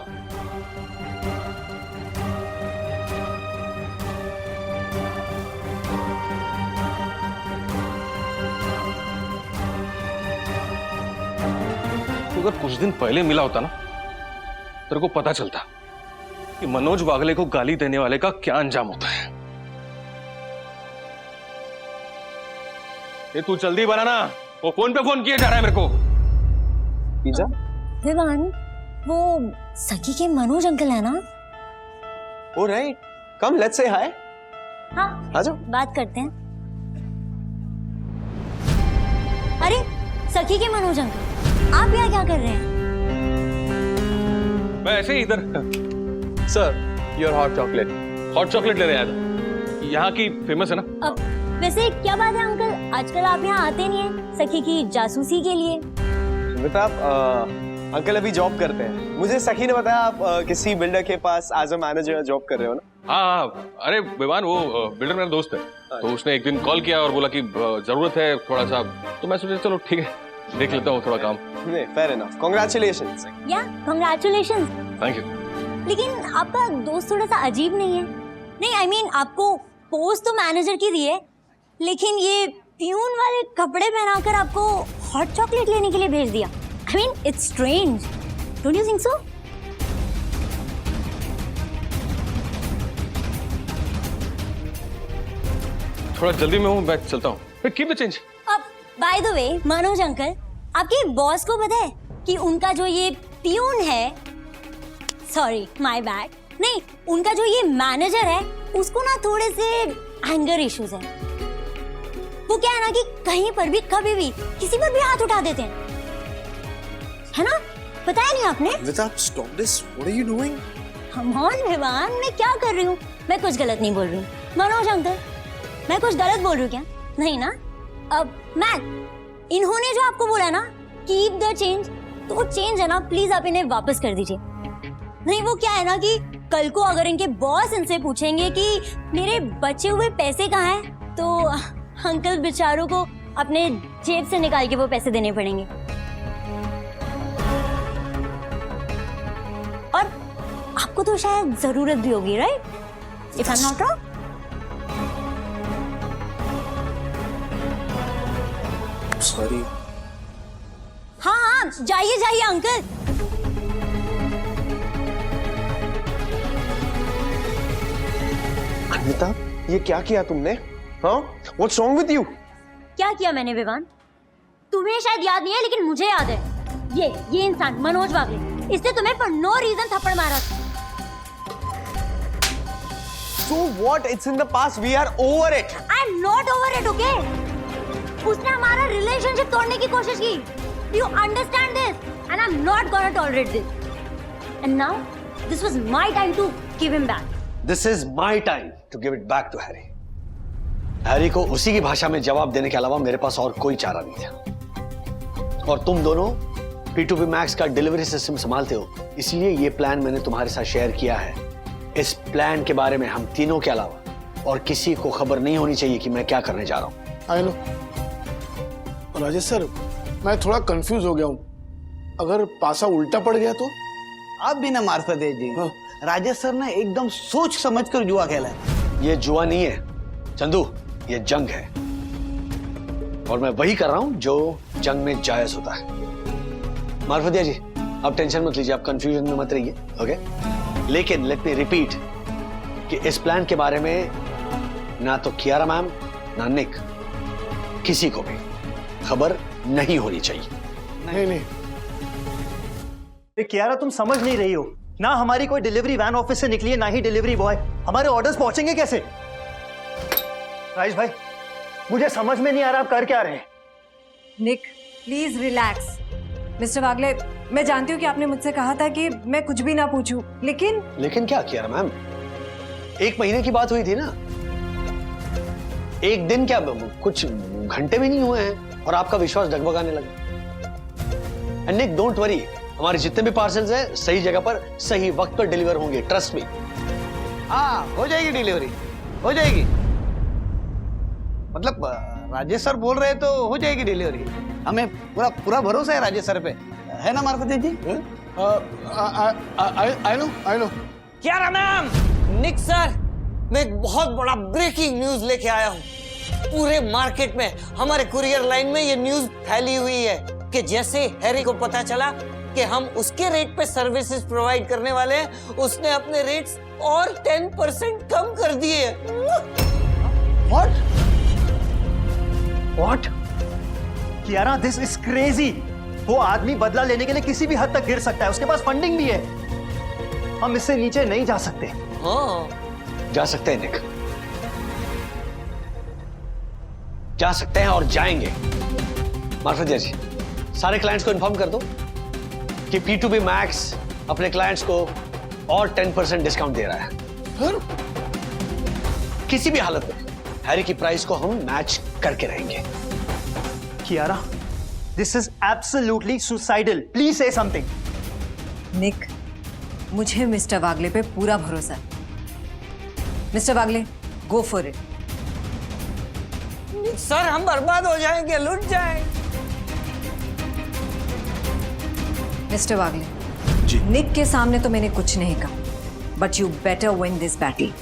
तो अगर कुछ दिन पहले मिला होता ना, तेरे को पता चलता कि मनोज वागले को गाली देने वाले का क्या अंजाम होता है। ये तू जल्दी बनाना, वो फोन पे फोन किए जा रहा है मेरे को। पिज्जा? विवान, वो सखी के मनोज अंकल है ना? ओ राइट, कम लेट्स से हाय। हाँ, आ जाओ, बात करते हैं। अरे सखी के मनोज अंकल, आप यहाँ क्या कर रहे हैं? मैं ऐसे ही इधर। Sir, your hot chocolate. Hot chocolate लेने आया था, यहाँ की फेमस है ना। अब वैसे क्या बात है अंकल, आजकल आप यहाँ आते नहीं हैं सखी की जासूसी के लिए? आप अंकल अभी जॉब करते हैं। मुझे सखी ने बताया आप किसी बिल्डर के पास एज अ मैनेजर जॉब कर रहे हो ना? हाँ, अरे विवान, वो बिल्डर मेरा दोस्त है, तो उसने एक दिन कॉल किया और बोला कि जरूरत है थोड़ा सा, तो मैं सोचा चलो ठीक है, देख लेता हूँ थोड़ा काम। नहीं, फेयर इनफ, कांग्रेचुलेशंस। या कांग्रेचुलेशंस। Thank you. लेकिन आपका दोस्त थोड़ा सा अजीब नहीं है? नहीं, आई मीन आपको पोस्ट तो मैनेजर की दी है, लेकिन ये प्यून वाले कपड़े पहनाकर आपको हॉट चॉकलेट लेने के लिए भेज दिया। I mean it's strange, don't you think so? थोड़ा जल्दी में हूँ, मैं चलता हूँ। Keep the change. अब by the way Manoj uncle, आपके बॉस को पता है कि उनका जो ये प्यून है, सॉरी माय बैड, नहीं, उनका जो ये मैनेजर है उसको ना थोड़े से एंगर इश्यूज हैं। वो क्या है ना कि कहीं पर भी कभी भी किसी पर भी हाथ उठा देते हैं, है ना? बताया नहीं आपने? Stop this. What are you doing? Come on Vivaan, मैं क्या कर रही हूँ? मैं कुछ गलत नहीं बोल रही हूँ। मनोज अंकल, मैं कुछ गलत बोल रही हूँ क्या? नहीं ना? अब मैट, इन्होंने जो आपको बोला ना कीप द चेंज, तो वो चेंज है ना, प्लीज आप इन्हें वापस कर दीजिए। नहीं, वो क्या है ना कि कल को अगर इनके बॉस इनसे पूछेंगे कि मेरे बचे हुए पैसे कहाँ हैं, तो अंकल बेचारों को अपने जेब से निकाल के वो पैसे देने पड़ेंगे। और आपको तो शायद जरूरत भी होगी, right? If I am not wrong. Sorry. हाँ हाँ, जाइए जाइए अंकल। अनीता, ये क्या किया तुमने? हाँ? What's wrong with you? क्या किया मैंने विवान? तुम्हें शायद याद नहीं है, लेकिन मुझे याद है। ये इंसान मनोज वागले, इसने तुम्हें for no reason थप्पड़ मारा था। So what? It's in the past. We are over it. I'm not over it, okay? उसने हमारा रिलेशनशिप तोड़ने की कोशिश की। Do you understand this? And I'm not gonna tolerate this. And now, this was my time to give him back. This is my time to give it back to Harry. Harry को उसी की भाषा में जवाब देने के अलावा मेरे पास और कोई चारा नहीं था। और तुम दोनों P2P Max का डिलीवरी सिस्टम संभालते हो, इसलिए ये प्लान मैंने तुम्हारे साथ शेयर किया है। इस प्लान के बारे में हम तीनों के अलावा और किसी को खबर नहीं होनी चाहिए कि मैं क्या करने जा रहा हूँ। I know. राजेश सर, मैं थोड़ा कंफ्यूज हो गया हूँ। अगर पासा उल्टा पड़ गया तो? आप भी ना मार्फते जी। हाँ। राजेश सर ने एकदम सोच समझ कर जुआ खेला है। ये जुआ नहीं है चंदू, ये जंग है। और मैं वही कर रहा हूँ जो जंग में जायज होता है। मार्फतिया जी, आप टेंशन मत लीजिए, आप कंफ्यूजन में मत रहिए, ओके? लेकिन लेट मी रिपीट कि इस प्लान के बारे में ना तो कियारा मैम ना निक, किसी को भी खबर नहीं होनी चाहिए। नहीं। कियारा, तुम समझ नहीं रही हो ना, हमारी कोई डिलीवरी वैन ऑफिस से निकली है, ना ही डिलीवरी बॉय। हमारे ऑर्डर्स पहुंचेंगे कैसे? राजेश भाई, मुझे समझ में नहीं आ रहा आप कर क्या रहे हैं। निक, प्लीज रिलैक्स। मिस्टर वागले, मैं जानती हूँ कि आपने मुझसे कहा था कि मैं कुछ भी ना पूछूं, लेकिन क्या किया मैम? 1 महीने की बात हुई थी ना, एक दिन क्या, कुछ घंटे भी नहीं हुए हैं और आपका विश्वास डगमगाने लगा। एंड निक, डोंट वरी, हमारे जितने भी पार्सल्स हैं सही जगह पर सही वक्त पर डिलीवर होंगे, ट्रस्ट मी। हाँ, हो जाएगी डिलीवरी, हो जाएगी। मतलब राजेश सर बोल रहे तो हो जाएगी डिलीवरी। हमें पूरा भरोसा है राजेश सर पे, है ना Marfatia ji? I know. Kiara ma'am, Nick sir, मैं एक बहुत बड़ा ब्रेकिंग न्यूज लेके आया हूँ। पूरे मार्केट में हमारे कुरियर लाइन में ये न्यूज फैली हुई है कि जैसे हैरी को पता चला कि हम उसके रेट पे सर्विसेज प्रोवाइड करने वाले हैं, उसने अपने रेट्स और 10% कम कर दिए। What? Kiara, this is crazy. वो आदमी बदला लेने के लिए किसी भी हद तक गिर सकता है, उसके पास फंडिंग भी है। हम इससे नीचे नहीं जा सकते। हाँ, जा सकते हैं निक, जा सकते हैं और जाएंगे। मार्फतिया जी, सारे क्लाइंट्स को इन्फॉर्म कर दो कि P2P Max अपने क्लाइंट्स को और 10% डिस्काउंट दे रहा है। किसी भी हालत में हैरी की प्राइस को हम मैच करके रहेंगे। Kiara, this is absolutely suicidal. Please say something. निक, मुझे मिस्टर वागले पे पूरा भरोसा है। Mister Wagle, go for it. Sir, हम बर्बाद हो जाएंगे, लुट जाएंगे। मिस्टर वागले जी, निक के सामने तो मैंने कुछ नहीं कहा, but you better win this battle,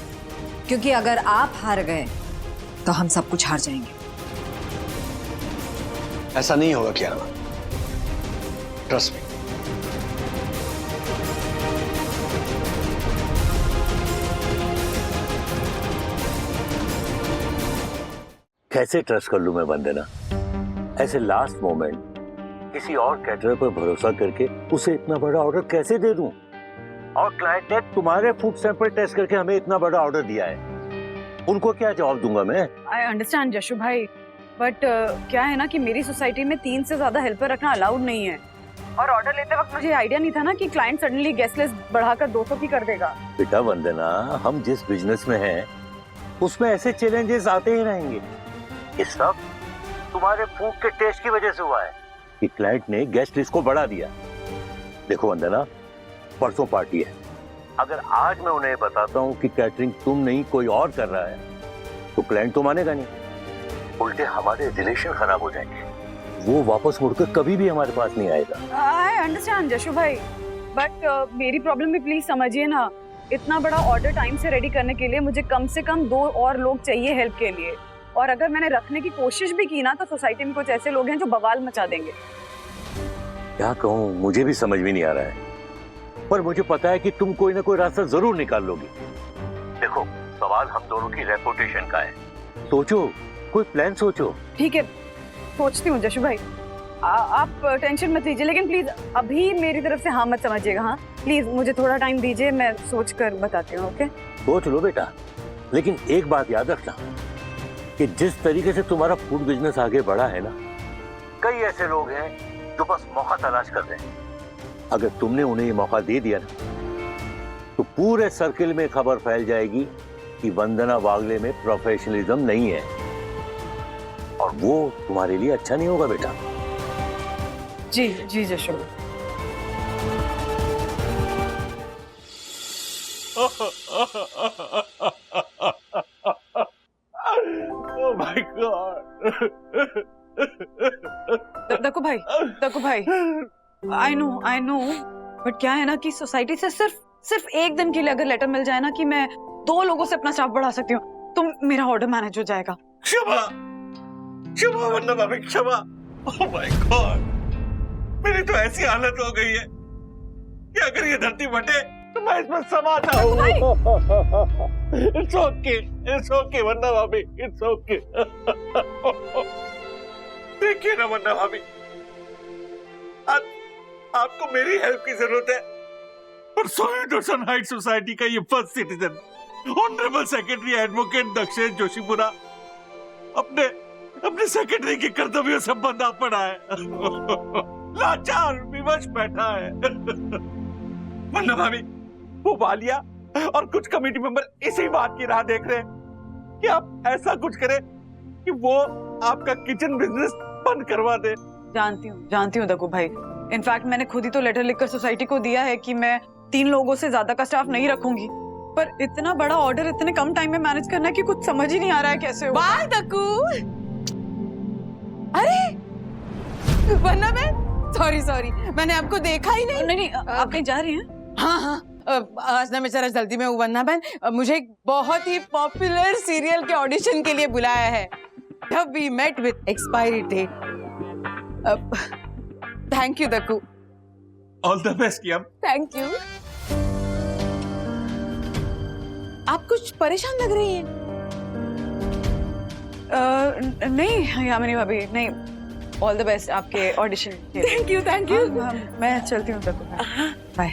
क्योंकि अगर आप हार गए तो हम सब कुछ हार जाएंगे। ऐसा नहीं होगा कियारा, ट्रस्ट मी। कैसे ट्रस्ट कर लूं मैं वंदना? ऐसे लास्ट मोमेंट किसी और कैटरर पर भरोसा करके उसे इतना बड़ा ऑर्डर कैसे दे दूं? और क्लाइंट ने तुम्हारे फूड सैंपल टेस्ट करके हमें इतना बड़ा ऑर्डर दिया है, उनको क्या जवाब दूंगा मैं? आई अंडरस्टैंड जशु भाई, बट क्या है ना कि मेरी सोसाइटी में 3 से ज्यादा हेल्पर रखना अलाउड नहीं है, और ऑर्डर लेते वक्त मुझे आइडिया नहीं था ना कि क्लाइंट सडनली गेस्ट लिस्ट बढ़ाकर 200 की कर देगा। बेटा वंदना, हम जिस बिजनेस में हैं उसमें ऐसे चैलेंजेस आते ही रहेंगे। ये सब तुम्हारे फूड के टेस्ट की वजह से हुआ है कि क्लाइंट ने गेस्ट लिस्ट को बढ़ा दिया। देखो वंदना, परसों पार्टी है, अगर आज मैं उन्हें बताता हूँ कि कैटरिंग तुम नहीं कोई और कर रहा है तो क्लाइंट तो मानेगा नहीं, उल्टे हमारे रिलेशन खराब हो जाएंगे, वो वापस मुड़कर कभी भी हमारे पास नहीं आएगा। आई अंडरस्टैंड जशु भाई, बट मेरी प्रॉब्लम भी प्लीज समझिए ना। इतना बड़ा ऑर्डर टाइम से रेडी करने के लिए मुझे कम से कम 2 और लोग चाहिए हेल्प के लिए, और अगर मैंने रखने की कोशिश भी की ना तो सोसाइटी में कुछ ऐसे लोग हैं जो बवाल मचा देंगे। क्या कहूँ, मुझे भी समझ में नहीं आ रहा है, पर मुझे पता है कि तुम कोई ना कोई रास्ता जरूर निकाल लोगी। देखो, सवाल हम दोनों की रेपुटेशन का है, सोचो, कोई प्लान सोचो। ठीक है, सोचती हूँ जशु भाई, आप टेंशन मत लीजिए, लेकिन प्लीज अभी मेरी तरफ से हाँ मत समझिएगा। हाँ प्लीज मुझे थोड़ा टाइम दीजिए, मैं सोच कर बताती हूँ। ओके, सोच लो बेटा, लेकिन एक बात याद रखना कि जिस तरीके से तुम्हारा फूड बिजनेस आगे बढ़ा है ना, कई ऐसे लोग हैं जो बस मौका तलाश कर रहे हैं। अगर तुमने उन्हें ये मौका दे दिया ना तो पूरे सर्किल में खबर फैल जाएगी कि वंदना वागले में प्रोफेशनलिज्म नहीं है, और वो तुम्हारे लिए अच्छा नहीं होगा बेटा। जी जी जशु। Oh my God! दक्कू भाई, आई नो, बट क्या है ना कि सोसाइटी से सिर्फ एक दिन के लिए अगर लेटर मिल जाए ना कि मैं 2 लोगों से अपना स्टाफ बढ़ा सकती हूँ तो मेरा ऑर्डर मैनेज हो जाएगा। क्षमा वंदना भाभी, क्षमा। Oh my God! मेरी तो ऐसी हालत हो गई है कि अगर ये धरती बटे तो मैं इसमें समा जाऊं। It's okay वंदना भाभी, it's okay। देखिए ना वंदना भाभी, आपको मेरी हेल्प की जरूरत है, पर सोएडोसन हाइट सोसाइटी का ये first citizen honourable secretary advocate Dakshesh Joshipura अपने सेक्रेटरी के कर्तव्यों से बंधा पड़ा है, लाचार विवश बैठा है। वंदना भाभी, वो वालिया और कुछ कमेटी मेंबर इसी बात की राह देख रहे हैं कि आप ऐसा कुछ करें कि वो आपका किचन बिजनेस बंद करवा दे। जानती हूँ दक्कू भाई, इनफैक्ट मैंने खुद ही तो लेटर लिखकर सोसाइटी को दिया है कि मैं 3 लोगों से ज्यादा का स्टाफ नहीं रखूंगी, पर इतना बड़ा ऑर्डर इतने कम टाइम में मैनेज करना है कि कुछ समझ ही नहीं आ रहा है कैसे होगा। बाय दक्कू। अरे वरना मैं सॉरी मैंने आपको देखा ही नहीं। नहीं आप कहीं जा रही हैं? हाँ आज ना मैं जरा जल्दी में हूँ वरना बहन, मुझे एक बहुत ही पॉपुलर सीरियल के ऑडिशन के लिए बुलाया है। Have we met with expiry date? Thank you Dakku. All the best यार। Thank you. आप कुछ परेशान लग रही हैं। नहीं यामिनी भाभी, नहीं, ऑल द बेस्ट आपके ऑडिशन के लिए। Thank you. मैं चलती हूँ दक्कू, बाय।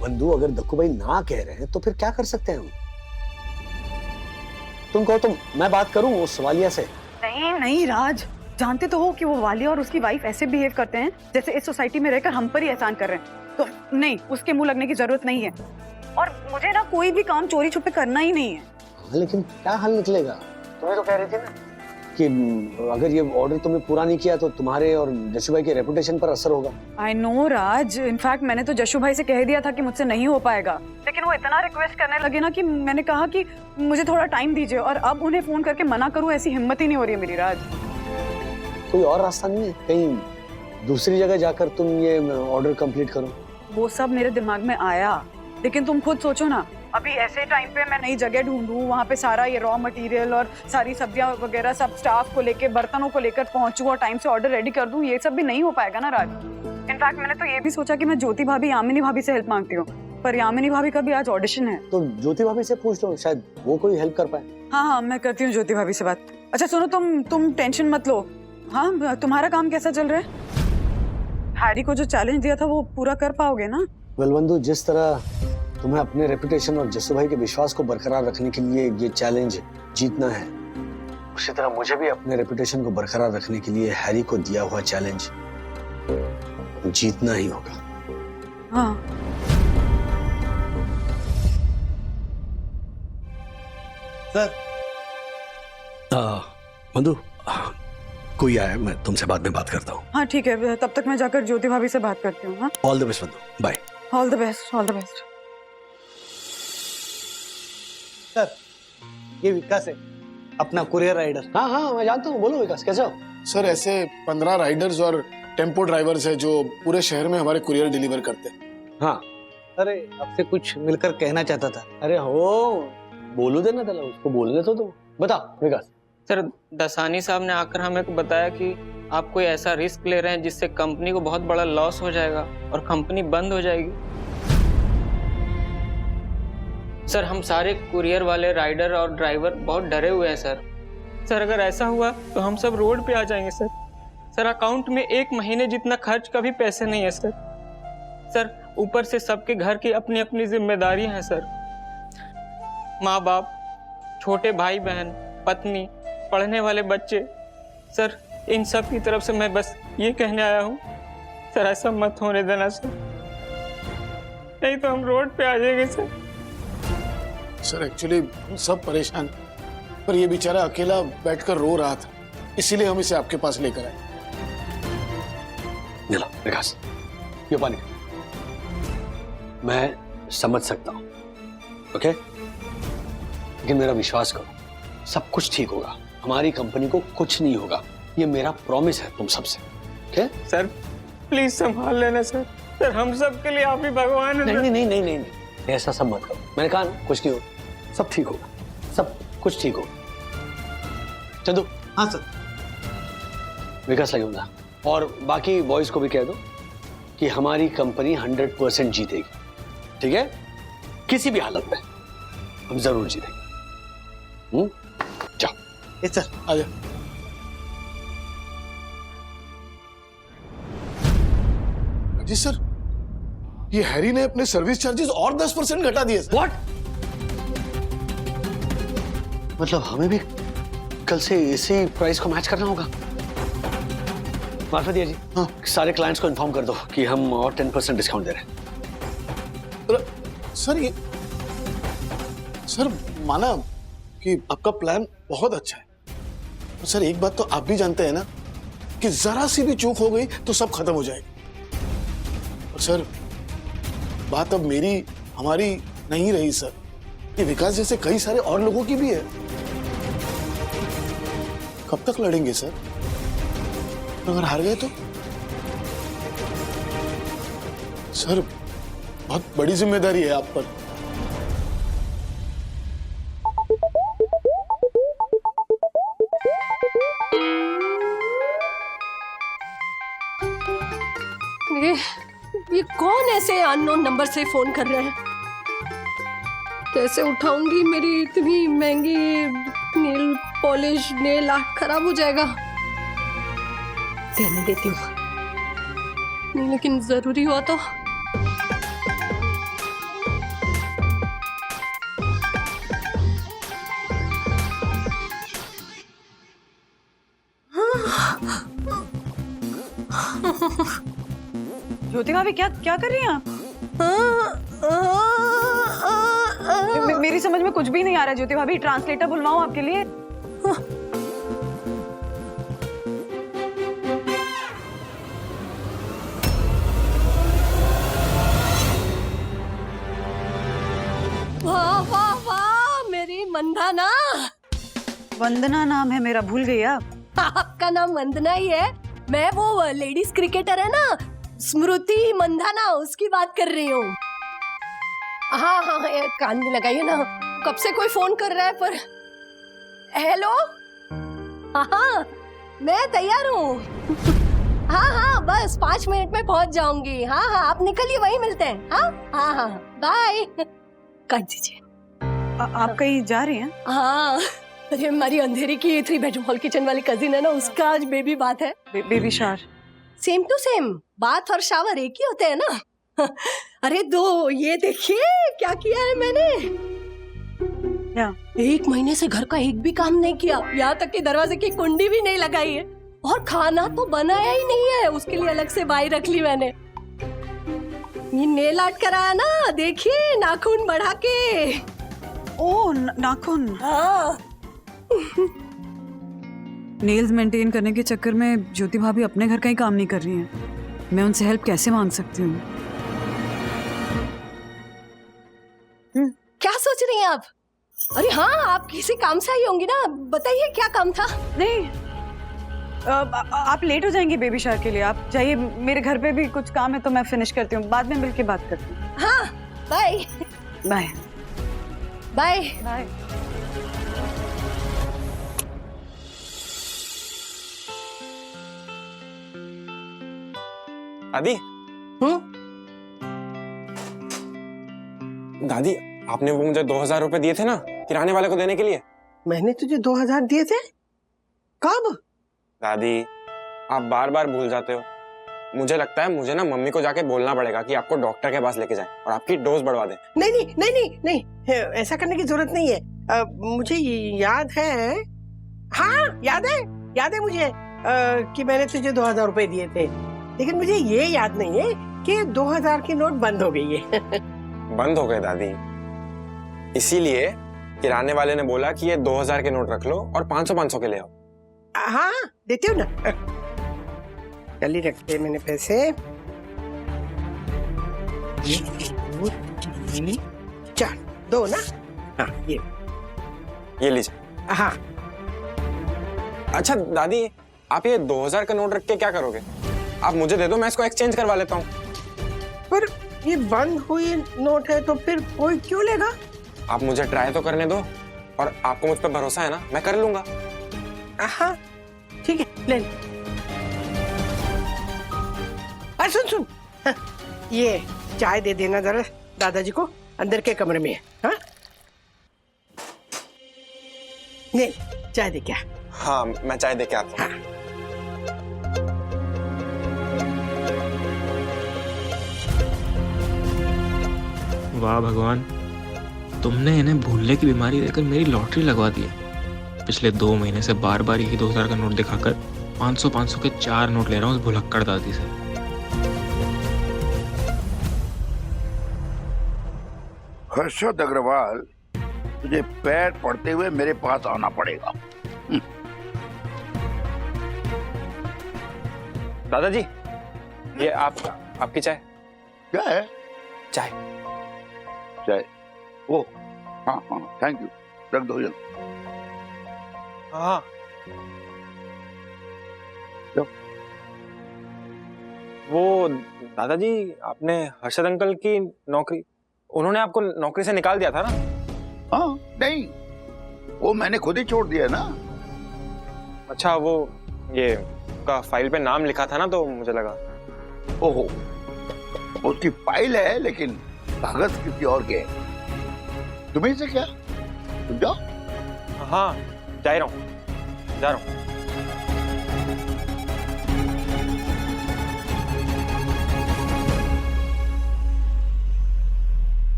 बंधु, अगर दक्कू भाई ना कह रहे हैं तो फिर क्या कर सकते हैं हम? तुम कहो तो मैं बात करूं उस वालिया से। नहीं राज, जानते तो हो कि वो वालिया और उसकी वाइफ ऐसे बिहेव करते हैं जैसे इस सोसाइटी में रहकर हम पर ही एहसान कर रहे हैं, तो नहीं, उसके मुंह लगने की जरूरत नहीं है, और मुझे ना कोई भी काम चोरी छुपे करना ही नहीं है। हाँ, लेकिन क्या हल निकलेगा? तुम्हें तो कह रही थी ना कि अगर ये ऑर्डर तुमने पूरा नहीं किया तो तुम्हारे और जशु भाई के रेपुटेशन पर असर होगा। आई नो राज, इनफैक्ट मैंने तो जशु भाई से कह दिया था कि मुझसे नहीं हो पाएगा, लेकिन वो इतना रिक्वेस्ट करने लगे ना कि मैंने कहा कि मुझे थोड़ा टाइम दीजिए, और अब उन्हें फोन करके मना करूं ऐसी हिम्मत ही नहीं हो रही है मेरी। राज, कोई और रास्ता नहीं है? कहीं दूसरी जगह जाकर तुम ये ऑर्डर कंप्लीट करो। वो सब मेरे दिमाग में आया, लेकिन तुम खुद सोचो ना, अभी ऐसे टाइम पे मैं नई जगह ढूंढूं, वहाँ पे सारा ये रॉ मटेरियल और सारी सब्जियां वगैरह सब स्टाफ को लेके, बर्तनों को लेकर पहुंचूं और टाइम से ऑर्डर रेडी कर दूं, ये सब भी नहीं हो पाएगा ना राज। इनफैक्ट मैंने तो ये भी सोचा कि मैं ज्योति भाभी, यामिनी भाभी से हेल्प मांगती हूँ, पर यामिनी भाभी का भी आज ऑडिशन है। तो ज्योति भाभी से पूछ लो, शायद वो कोई हेल्प कर पाए। हाँ, मैं करती हूँ ज्योति भाभी से बात। अच्छा सुनो, तुम टेंशन मत लो। हाँ, तुम्हारा काम कैसा चल रहा है? हैरी को जो चैलेंज दिया था वो पूरा कर पाओगे ना? बलवंतु, जिस तरह तुम्हें अपने रेपुटेशन और जस्सू भाई के विश्वास को बरकरार रखने के लिए ये चैलेंज जीतना है, उसी तरह मुझे भी अपने रेपुटेशन को बरकरार रखने के लिए हैरी को दिया हुआ चैलेंज जीतना ही होगा। हाँ सर मधु, कोई आया, मैं तुमसे बाद में बात करता हूँ। हाँ ठीक है, तब तक मैं जाकर ज्योति भाभी से बात करती हूँ। हाँ, all the best Madhu, bye. All the best, all the best. Sir ये विकास है, अपना कुरियर राइडर। हाँ हाँ मैं जानता हूँ, बोलो विकास, कैसे हो? सर ऐसे 15 राइडर्स और टेम्पो ड्राइवर्स है जो पूरे शहर में हमारे कुरियर डिलीवर करते हैं। हाँ, अरे आपसे कुछ मिलकर कहना चाहता था। अरे हो, बोलो देना था उसको, बोलने तो तुम। बताओ विकास। सर दसानी साहब ने आकर हमें बताया कि आप कोई ऐसा रिस्क ले रहे हैं जिससे कंपनी को बहुत बड़ा लॉस हो जाएगा और कंपनी बंद हो जाएगी। सर हम सारे कुरियर वाले राइडर और ड्राइवर बहुत डरे हुए हैं सर। सर अगर ऐसा हुआ तो हम सब रोड पे आ जाएंगे सर। सर अकाउंट में 1 महीने जितना खर्च का भी पैसे नहीं है सर। सर ऊपर से सबके घर की अपनी अपनी जिम्मेदारियां हैं सर। माँ बाप, छोटे भाई बहन, पत्नी, पढ़ने वाले बच्चे। सर इन सब की तरफ से मैं बस ये कहने आया हूँ, सर ऐसा मत होने देना सर, नहीं तो हम रोड पे आ जाएंगे सर। सर एक्चुअली हम सब परेशान, पर ये बेचारा अकेला बैठकर रो रहा था, इसीलिए हम इसे आपके पास लेकर आए। लो विकास, ये पानी। मैं समझ सकता हूँ, ओके, लेकिन मेरा विश्वास करो, सब कुछ ठीक होगा। हमारी कंपनी को कुछ नहीं होगा, ये मेरा प्रॉमिस है तुम सबसे, ओके? सर प्लीज संभाल लेना सर। सर हम सब के लिए आप ही भगवान हैं। नहीं नहीं नहीं नहीं नहीं, ऐसा सब मत करो। मैंने कहा ना, कुछ नहीं होगा, सब ठीक होगा, सब कुछ ठीक होगा। चंदू। हाँ सर। विकास लगे होगा, और बाकी बॉयज को भी कह दो कि हमारी कंपनी 100% जीतेगी, ठीक है? किसी भी हालत में हम जरूर जीतेंगे। जाओ। यस सर, आ जाओ। जी सर, ये हैरी ने अपने सर्विस चार्जेस और 10% घटा दिए सर। व्हाट? मतलब हमें भी कल से इसी प्राइस को मैच करना होगा? मार्फतिया जी, हाँ, सारे क्लाइंट्स को इन्फॉर्म कर दो कि हम और 10% डिस्काउंट दे रहे हैं। सर ये सर माना कि आपका प्लान बहुत अच्छा है, तो सर एक बात तो आप भी जानते हैं ना कि जरा सी भी चूक हो गई तो सब खत्म हो जाएगा। और सर बात अब मेरी हमारी नहीं रही सर, ये विकास जैसे कई सारे और लोगों की भी है। कब तक लड़ेंगे सर? अगर हार गए तो? सर बहुत बड़ी जिम्मेदारी है आप पर। ये कौन ऐसे अननोन नंबर से फोन कर रहे हैं? कैसे उठाऊंगी? मेरी इतनी महंगी नेल पॉलिश, नेल आर्ट खराब हो जाएगा। रहने देती हूँ, नहीं लेकिन जरूरी हुआ तो। ज्योति भाभी क्या क्या कर रही हैं आप? मेरी समझ में कुछ भी नहीं आ रहा है ज्योति भाभी, ट्रांसलेटर बुलवाऊं आपके लिए? वाह वाह वाह, मेरी मंदाना। वंदना नाम है मेरा, भूल गई आप? आपका नाम वंदना ही है। मैं वो लेडीज क्रिकेटर है ना, स्मृति मंदाना, उसकी बात कर रही हूँ। हाँ हाँ हाँ, कान में लगाइए ना, कब से कोई फोन कर रहा है पर। हेलो, हाँ हाँ मैं तैयार हूँ। हाँ हाँ बस 5 मिनट में पहुंच जाऊंगी। हाँ हाँ आप निकलिए, वहीं मिलते हैं। हाँ हाँ हाँ बाय। काट दीजिए। आप कहीं जा रही हैं? हाँ, अरे हमारी अंधेरी की 3 बेडरूम हॉल किचन वाली कजिन है ना, उसका आज बेबी बात है। Baby shower? Same to same, बात और शावर एक ही होते हैं ना। अरे दो, ये देखिए क्या किया है मैंने। क्या? 1 महीने से घर का एक भी काम नहीं किया, यहाँ तक कि दरवाजे की कुंडी भी नहीं लगाई है, और खाना तो बनाया ही नहीं है, उसके लिए अलग से बाई रख ली मैंने। ये नेल आर्ट कराया ना, देखिए नाखून बढ़ा के। ओ नाखून। हाँ। नेल्स मेंटेन करने के चक्कर में ज्योति भाभी अपने घर का ही काम नहीं कर रही हैं। मैं उनसे हेल्प कैसे मांग सकती हूँ? क्या सोच रही हैं आप? अरे हाँ, आप किसी काम से आई होंगी ना, बताइए क्या काम था? नहीं, आप लेट हो जाएंगी बेबी शावर के लिए। आप जाइए, मेरे घर पे भी कुछ काम है तो मैं फिनिश करती हूँ, बाद में मिलके बात करती हूँ। हाँ, बाय बाय बाय बाय। दादी। दादी, आपने वो मुझे 2000 रुपए दिए थे ना किराने वाले को देने के लिए। मैंने तुझे 2000 दिए थे? कब? दादी, आप बार बार भूल जाते हो। मुझे लगता है मुझे ना मम्मी को जाके बोलना पड़ेगा कि आपको डॉक्टर के पास लेके जाएं और आपकी डोज बढ़वा दें। नहीं नहीं नहीं नहीं नहीं, ऐसा करने की जरूरत नहीं है। मुझे याद है, हाँ याद है मुझे कि मैंने तुझे 2000 रुपए दिए थे, लेकिन मुझे ये याद नहीं है कि 2000 की नोट बंद हो गई है। बंद हो गए दादी, इसीलिए किराने वाले ने बोला कि ये 2000 के नोट रख लो और 500 के ले आओ। हाँ देती हूँ ना, चलिए रखते मैंने पैसे। 4 2 ना, हाँ ये लीजिए। हाँ। अच्छा दादी, आप ये 2000 का नोट रख के क्या करोगे? आप मुझे दे दो, मैं इसको एक्सचेंज करवा लेता हूँ। पर ये बंद हुई नोट है तो फिर कोई क्यों लेगा? आप मुझे ट्राई तो करने दो, और आपको मुझ पर भरोसा है ना, मैं कर लूंगा। हाँ ठीक है, ले। सुन हाँ, ये चाय दे देना जरा दादाजी को, अंदर के कमरे में है। हाँ ले, चाय दे क्या? हाँ मैं चाय दे के आता हूँ। वाह भगवान, तुमने इन्हें भूलने की बीमारी देकर मेरी लॉटरी लगवा दी है। पिछले 2 महीने से बार बार यही 2000 का नोट दिखाकर 500 के 4 नोट ले रहा हूँ उस भुलक्कड़ दादी से। हर्षद अग्रवाल, तुझे पैर पड़ते हुए मेरे पास आना पड़ेगा। दादाजी, ये आपकी चाय। क्या है? चाय। ओ हाँ हाँ, थैंक यू, रख दो जल्द। हाँ वो दादाजी, आपने हर्षद अंकल की नौकरी, उन्होंने आपको नौकरी से निकाल दिया था ना? हाँ नहीं, वो मैंने खुद ही छोड़ दिया ना। अच्छा, वो ये का फाइल पे नाम लिखा था ना, तो मुझे लगा। ओहो, उसकी फाइल है लेकिन कागज किसी और के हैं। तुम्हें से क्या? तुम जाओ। हाँ जा रहा हूँ।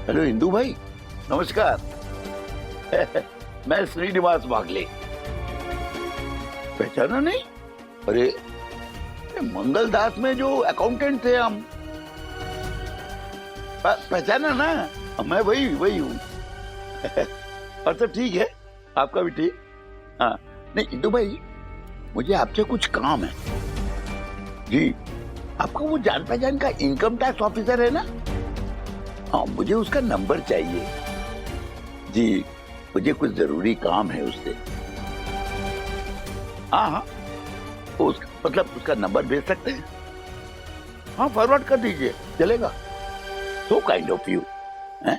हेलो इंदू भाई, नमस्कार। मैं श्रीनिवास वागले, पहचाना नहीं? अरे मंगलदास में जो अकाउंटेंट थे हम, पहचाना ना? मैं वही हूँ। और सब ठीक है? आपका भी ठीक? हाँ नहीं इंदू भाई, मुझे आपसे कुछ काम है। जी, आपका वो जान पहचान का इनकम टैक्स ऑफिसर है ना? हाँ, मुझे उसका नंबर चाहिए। जी, मुझे कुछ जरूरी काम है उससे। हाँ, उसका नंबर भेज सकते हैं? हाँ, फॉरवर्ड कर दीजिए, चलेगा। So kind of you. हैं?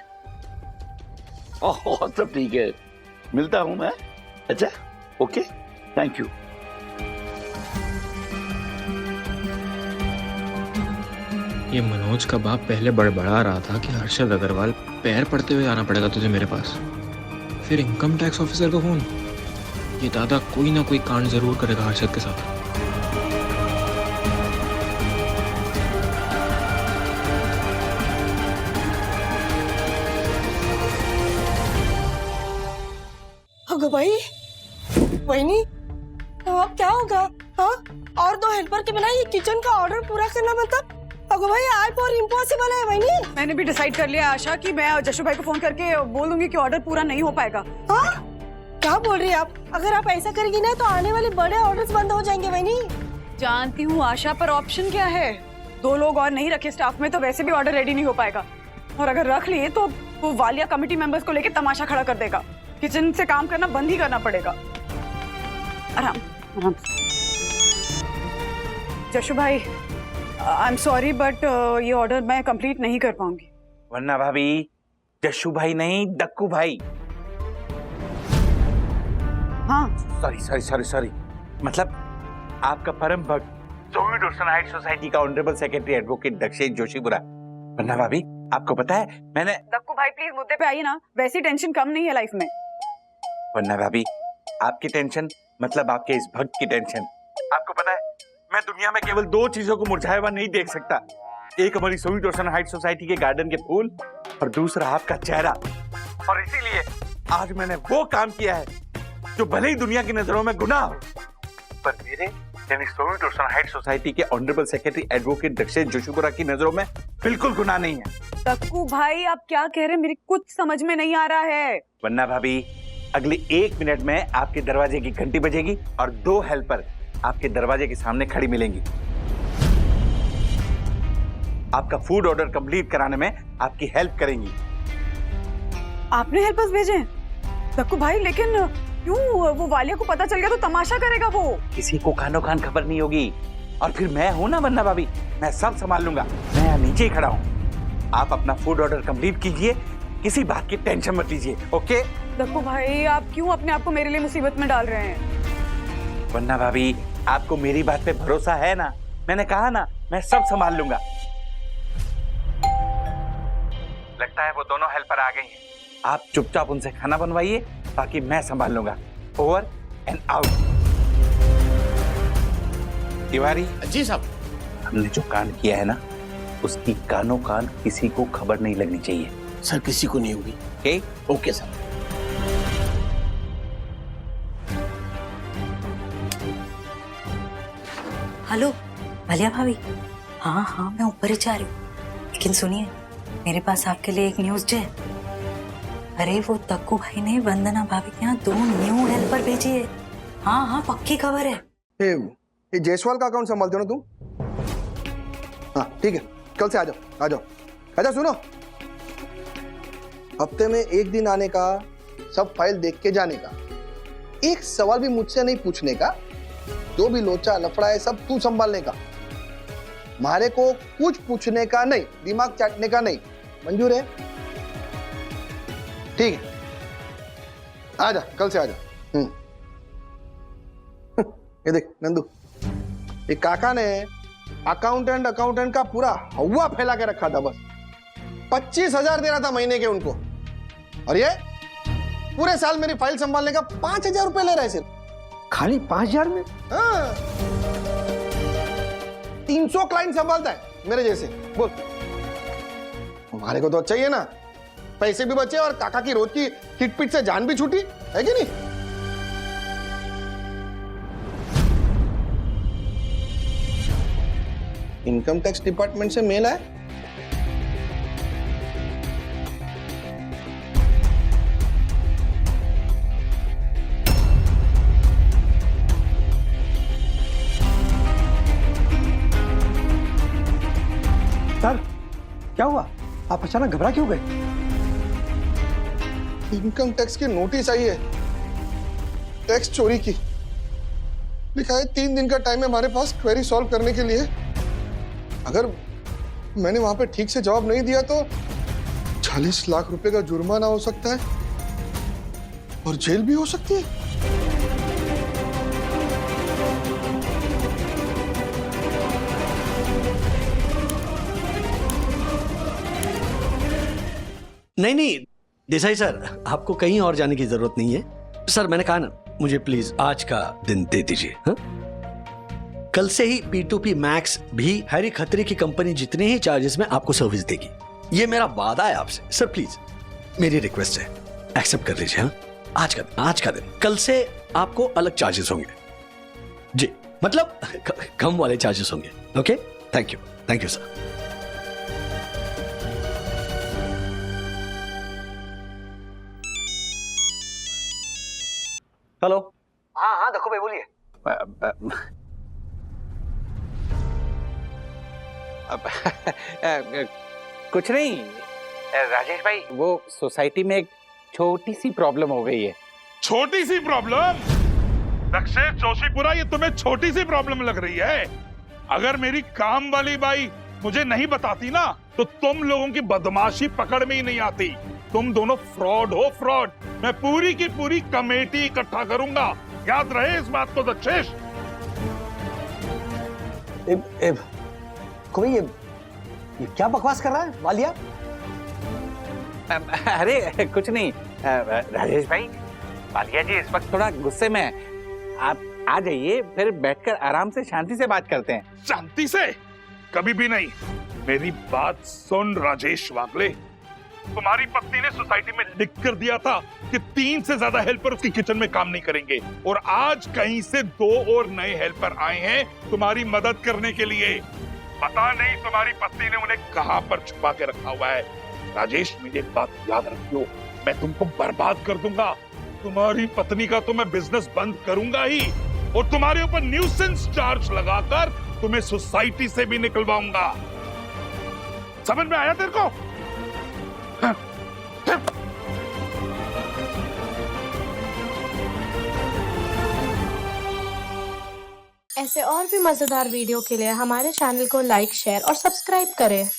ओह, सब ठीक है, मिलता हूं मैं। अच्छा, ओके, थैंक यू। ये मनोज का बाप पहले बड़बड़ा रहा था कि हर्षद अग्रवाल, पैर पड़ते हुए आना पड़ेगा तुझे मेरे पास। फिर इनकम टैक्स ऑफिसर का फोन। ये दादा कोई ना कोई कांड जरूर करेगा हर्षद के साथ। अगो भाई, वहीनी, अब क्या होगा? हाँ, और 2 हेल्पर के बिना ये किचन का ऑर्डर पूरा करना मतलब अगो भाई आप और इम्पॉसिबल है वहीनी। मैंने भी डिसाइड कर लिया आशा कि मैं जशु भाई को फोन करके बोल दूंगी कि ऑर्डर पूरा नहीं हो पाएगा। हाँ? क्या बोल रही है आप? अगर आप ऐसा करेगी ना तो आने वाले बड़े ऑर्डर्स बंद हो जाएंगे वहीनी। जानती हूँ आशा, पर ऑप्शन क्या है? 2 लोग और नहीं रखे स्टाफ में तो वैसे भी ऑर्डर रेडी नहीं हो पाएगा, और अगर रख लिए तो वो वालिया कमेटी मेंबर्स को लेके तमाशा खड़ा कर देगा। किचन से काम करना बंद ही करना पड़ेगा। आराम आराम। जशु भाई, आई एम सॉरी बट ये ऑर्डर मैं कंप्लीट नहीं कर पाऊंगी। वरना भाभी, जशु भाई नहीं, दक्कू भाई। हाँ, सॉरी, मतलब आपका परम भक्त सोवियत रोशन हाइट सोसाइटी का honourable secretary advocate Dakshesh Joshipura. वरना भाभी, आपको पता है मैंने। दक्कू भाई प्लीज मुद्दे पे आइए ना, वैसी टेंशन कम नहीं है लाइफ में। वरना भाभी, आपकी टेंशन मतलब आपके इस भक्त की टेंशन। आपको पता है मैं दुनिया में केवल 2 चीजों को मुरझाया हुआ नहीं देख सकता। एक हमारी सोवियत रोशन हाइट सोसाइटी के गार्डन के फूल, और दूसरा आपका चेहरा। और इसीलिए आज मैंने वो काम किया है जो भले ही दुनिया की नजरों में गुनाह हो, पर मेरे यानी सोवियत रोशन हाइट सोसाइटी के honourable secretary advocate Dakshesh Joshipura की नजरों में बिल्कुल गुनाह नहीं है। दक्कू भाई आप क्या कह रहे हैं, मेरी कुछ समझ में नहीं आ रहा है। वरना भाभी, अगले 1 मिनट में आपके दरवाजे की घंटी बजेगी और 2 हेल्पर आपके दरवाजे के सामने खड़ी मिलेंगी। आपका फूड ऑर्डर कंप्लीट कराने में आपकी हेल्प करेंगी। आपने हेल्पर्स भेजे? दक्कू भाई लेकिन क्यों? वो वालिया को पता चल गया तो तमाशा करेगा वो। किसी को कानो कान खबर नहीं होगी, और फिर मैं हूं ना वरना भाभी, मैं सब संभाल लूंगा। मैं यहाँ नीचे ही खड़ा हूँ। आप अपना फूड ऑर्डर कंप्लीट कीजिए, किसी बात की टेंशन मत लीजिए। ओके दक्कू भाई, आप क्यों अपने आप को मेरे लिए मुसीबत में डाल रहे हैं? वरना भाभी, आपको मेरी बात पे भरोसा है ना? मैंने कहा ना, मैं सब संभाल लूंगा। लगता है वो दोनों हेल्पर आ गई हैं। आप चुपचाप उनसे खाना बनवाइए, बाकी मैं संभाल लूंगा। Over and out. Tiwari ji साहब, हमने जो कांड किया है ना, उसकी कानों कान किसी को खबर नहीं लगनी चाहिए। सर किसी को नहीं होगी। Okay? Okay sir. Hello Walia भाभी। हाँ, मैं ऊपर ही जा रही हूँ, लेकिन सुनिए मेरे पास आपके लिए एक न्यूज है। अरे वो दक्कू भाई ने वंदना भाभी के यहाँ 2 न्यू हेल्पर भेजी है। हाँ, पक्की खबर है। ये जायसवाल का अकाउंट संभालते हो ना तुम? हाँ ठीक है, कल से आ जाओ। अच्छा सुनो, हफ्ते में 1 दिन आने का, सब फाइल देख के जाने का, एक सवाल भी मुझसे नहीं पूछने का, जो भी लोचा लफड़ा है सब तू संभालने का। मारे को कुछ पूछने का नहीं, दिमाग चाटने का नहीं। मंजूर है? ठीक है, आजा, कल से आजा। ये देख नंदू, ये काका ने अकाउंटेंट का पूरा हवा फैला के रखा था। बस 25,000 दे रहा था महीने के उनको, और ये पूरे साल मेरी फाइल संभालने का 5,000 रुपए ले रहे सिर्फ। खाली 5,000 में? हाँ, 300 क्लाइंट संभालता है मेरे जैसे। बोल, हमारे को तो अच्छा ही है ना, पैसे भी बचे और काका की रोज की किटपिट से जान भी छूटी, है कि नहीं? इनकम टैक्स डिपार्टमेंट से मेल आया। सर क्या हुआ? आप अचानक घबरा क्यों गए? इनकम टैक्स की नोटिस आई है, टैक्स चोरी की। लिखा है 3 दिन का टाइम है हमारे पास क्वेरी सॉल्व करने के लिए। अगर मैंने वहां पे ठीक से जवाब नहीं दिया तो 40 लाख रुपए का जुर्माना हो सकता है और जेल भी हो सकती है। नहीं देसाई सर, आपको कहीं और जाने की जरूरत नहीं है। सर मैंने कहा ना, मुझे प्लीज आज का दिन दे दीजिए। हाँ? कल से ही P2P मैक्स भी हैरी खत्री की कंपनी जितने ही चार्जेस में आपको सर्विस देगी। ये मेरा वादा है आपसे। सर प्लीज मेरी रिक्वेस्ट है, एक्सेप्ट कर लीजिए। हाँ? आज का दिन। कल से आपको अलग चार्जेस होंगे जी, मतलब कम वाले चार्जेस होंगे। Okay, thank you sir. Hello. हाँ देखो भाई, बोलिए। कुछ नहीं राजेश भाई, वो सोसाइटी में एक छोटी सी प्रॉब्लम हो गई है। छोटी सी प्रॉब्लम? दक्षेश जोशीपुरा, ये तुम्हें छोटी सी प्रॉब्लम लग रही है? अगर मेरी काम वाली बाई मुझे नहीं बताती ना, तो तुम लोगों की बदमाशी पकड़ में ही नहीं आती। तुम दोनों फ्रॉड हो, फ्रॉड। मैं पूरी की पूरी कमेटी इकट्ठा करूंगा, याद रहे इस बात को दक्षेश। कोई ये क्या बकवास कर रहा है वालिया? अरे कुछ नहीं राजेश भाई, वालिया जी इस वक्त थोड़ा गुस्से में है। आप आ जाइए, फिर बैठकर आराम से शांति से बात करते हैं। शांति से? कभी भी नहीं। मेरी बात सुन राजेश वागले, तुम्हारी पत्नी ने सोसाइटी में लिख कर दिया था कि 3 से ज्यादा हेल्पर उसकी किचन में काम नहीं करेंगे, और आज कहीं से 2 और नए हेल्पर आए हैं तुम्हारी मदद करने के लिए। पता नहीं तुम्हारी पत्नी ने उन्हें कहां पर छुपा के रखा हुआ है। राजेश, मेरी एक बात याद रखियो, मैं तुमको बर्बाद कर दूंगा। तुम्हारी पत्नी का तो मैं बिजनेस बंद करूंगा ही, और तुम्हारे ऊपर न्यूसेंस चार्ज लगाकर तुम्हें सोसाइटी से भी निकलवाऊंगा। समझ में आया तेरे को? ऐसे और भी मजेदार वीडियो के लिए हमारे चैनल को लाइक, शेयर और सब्सक्राइब करें।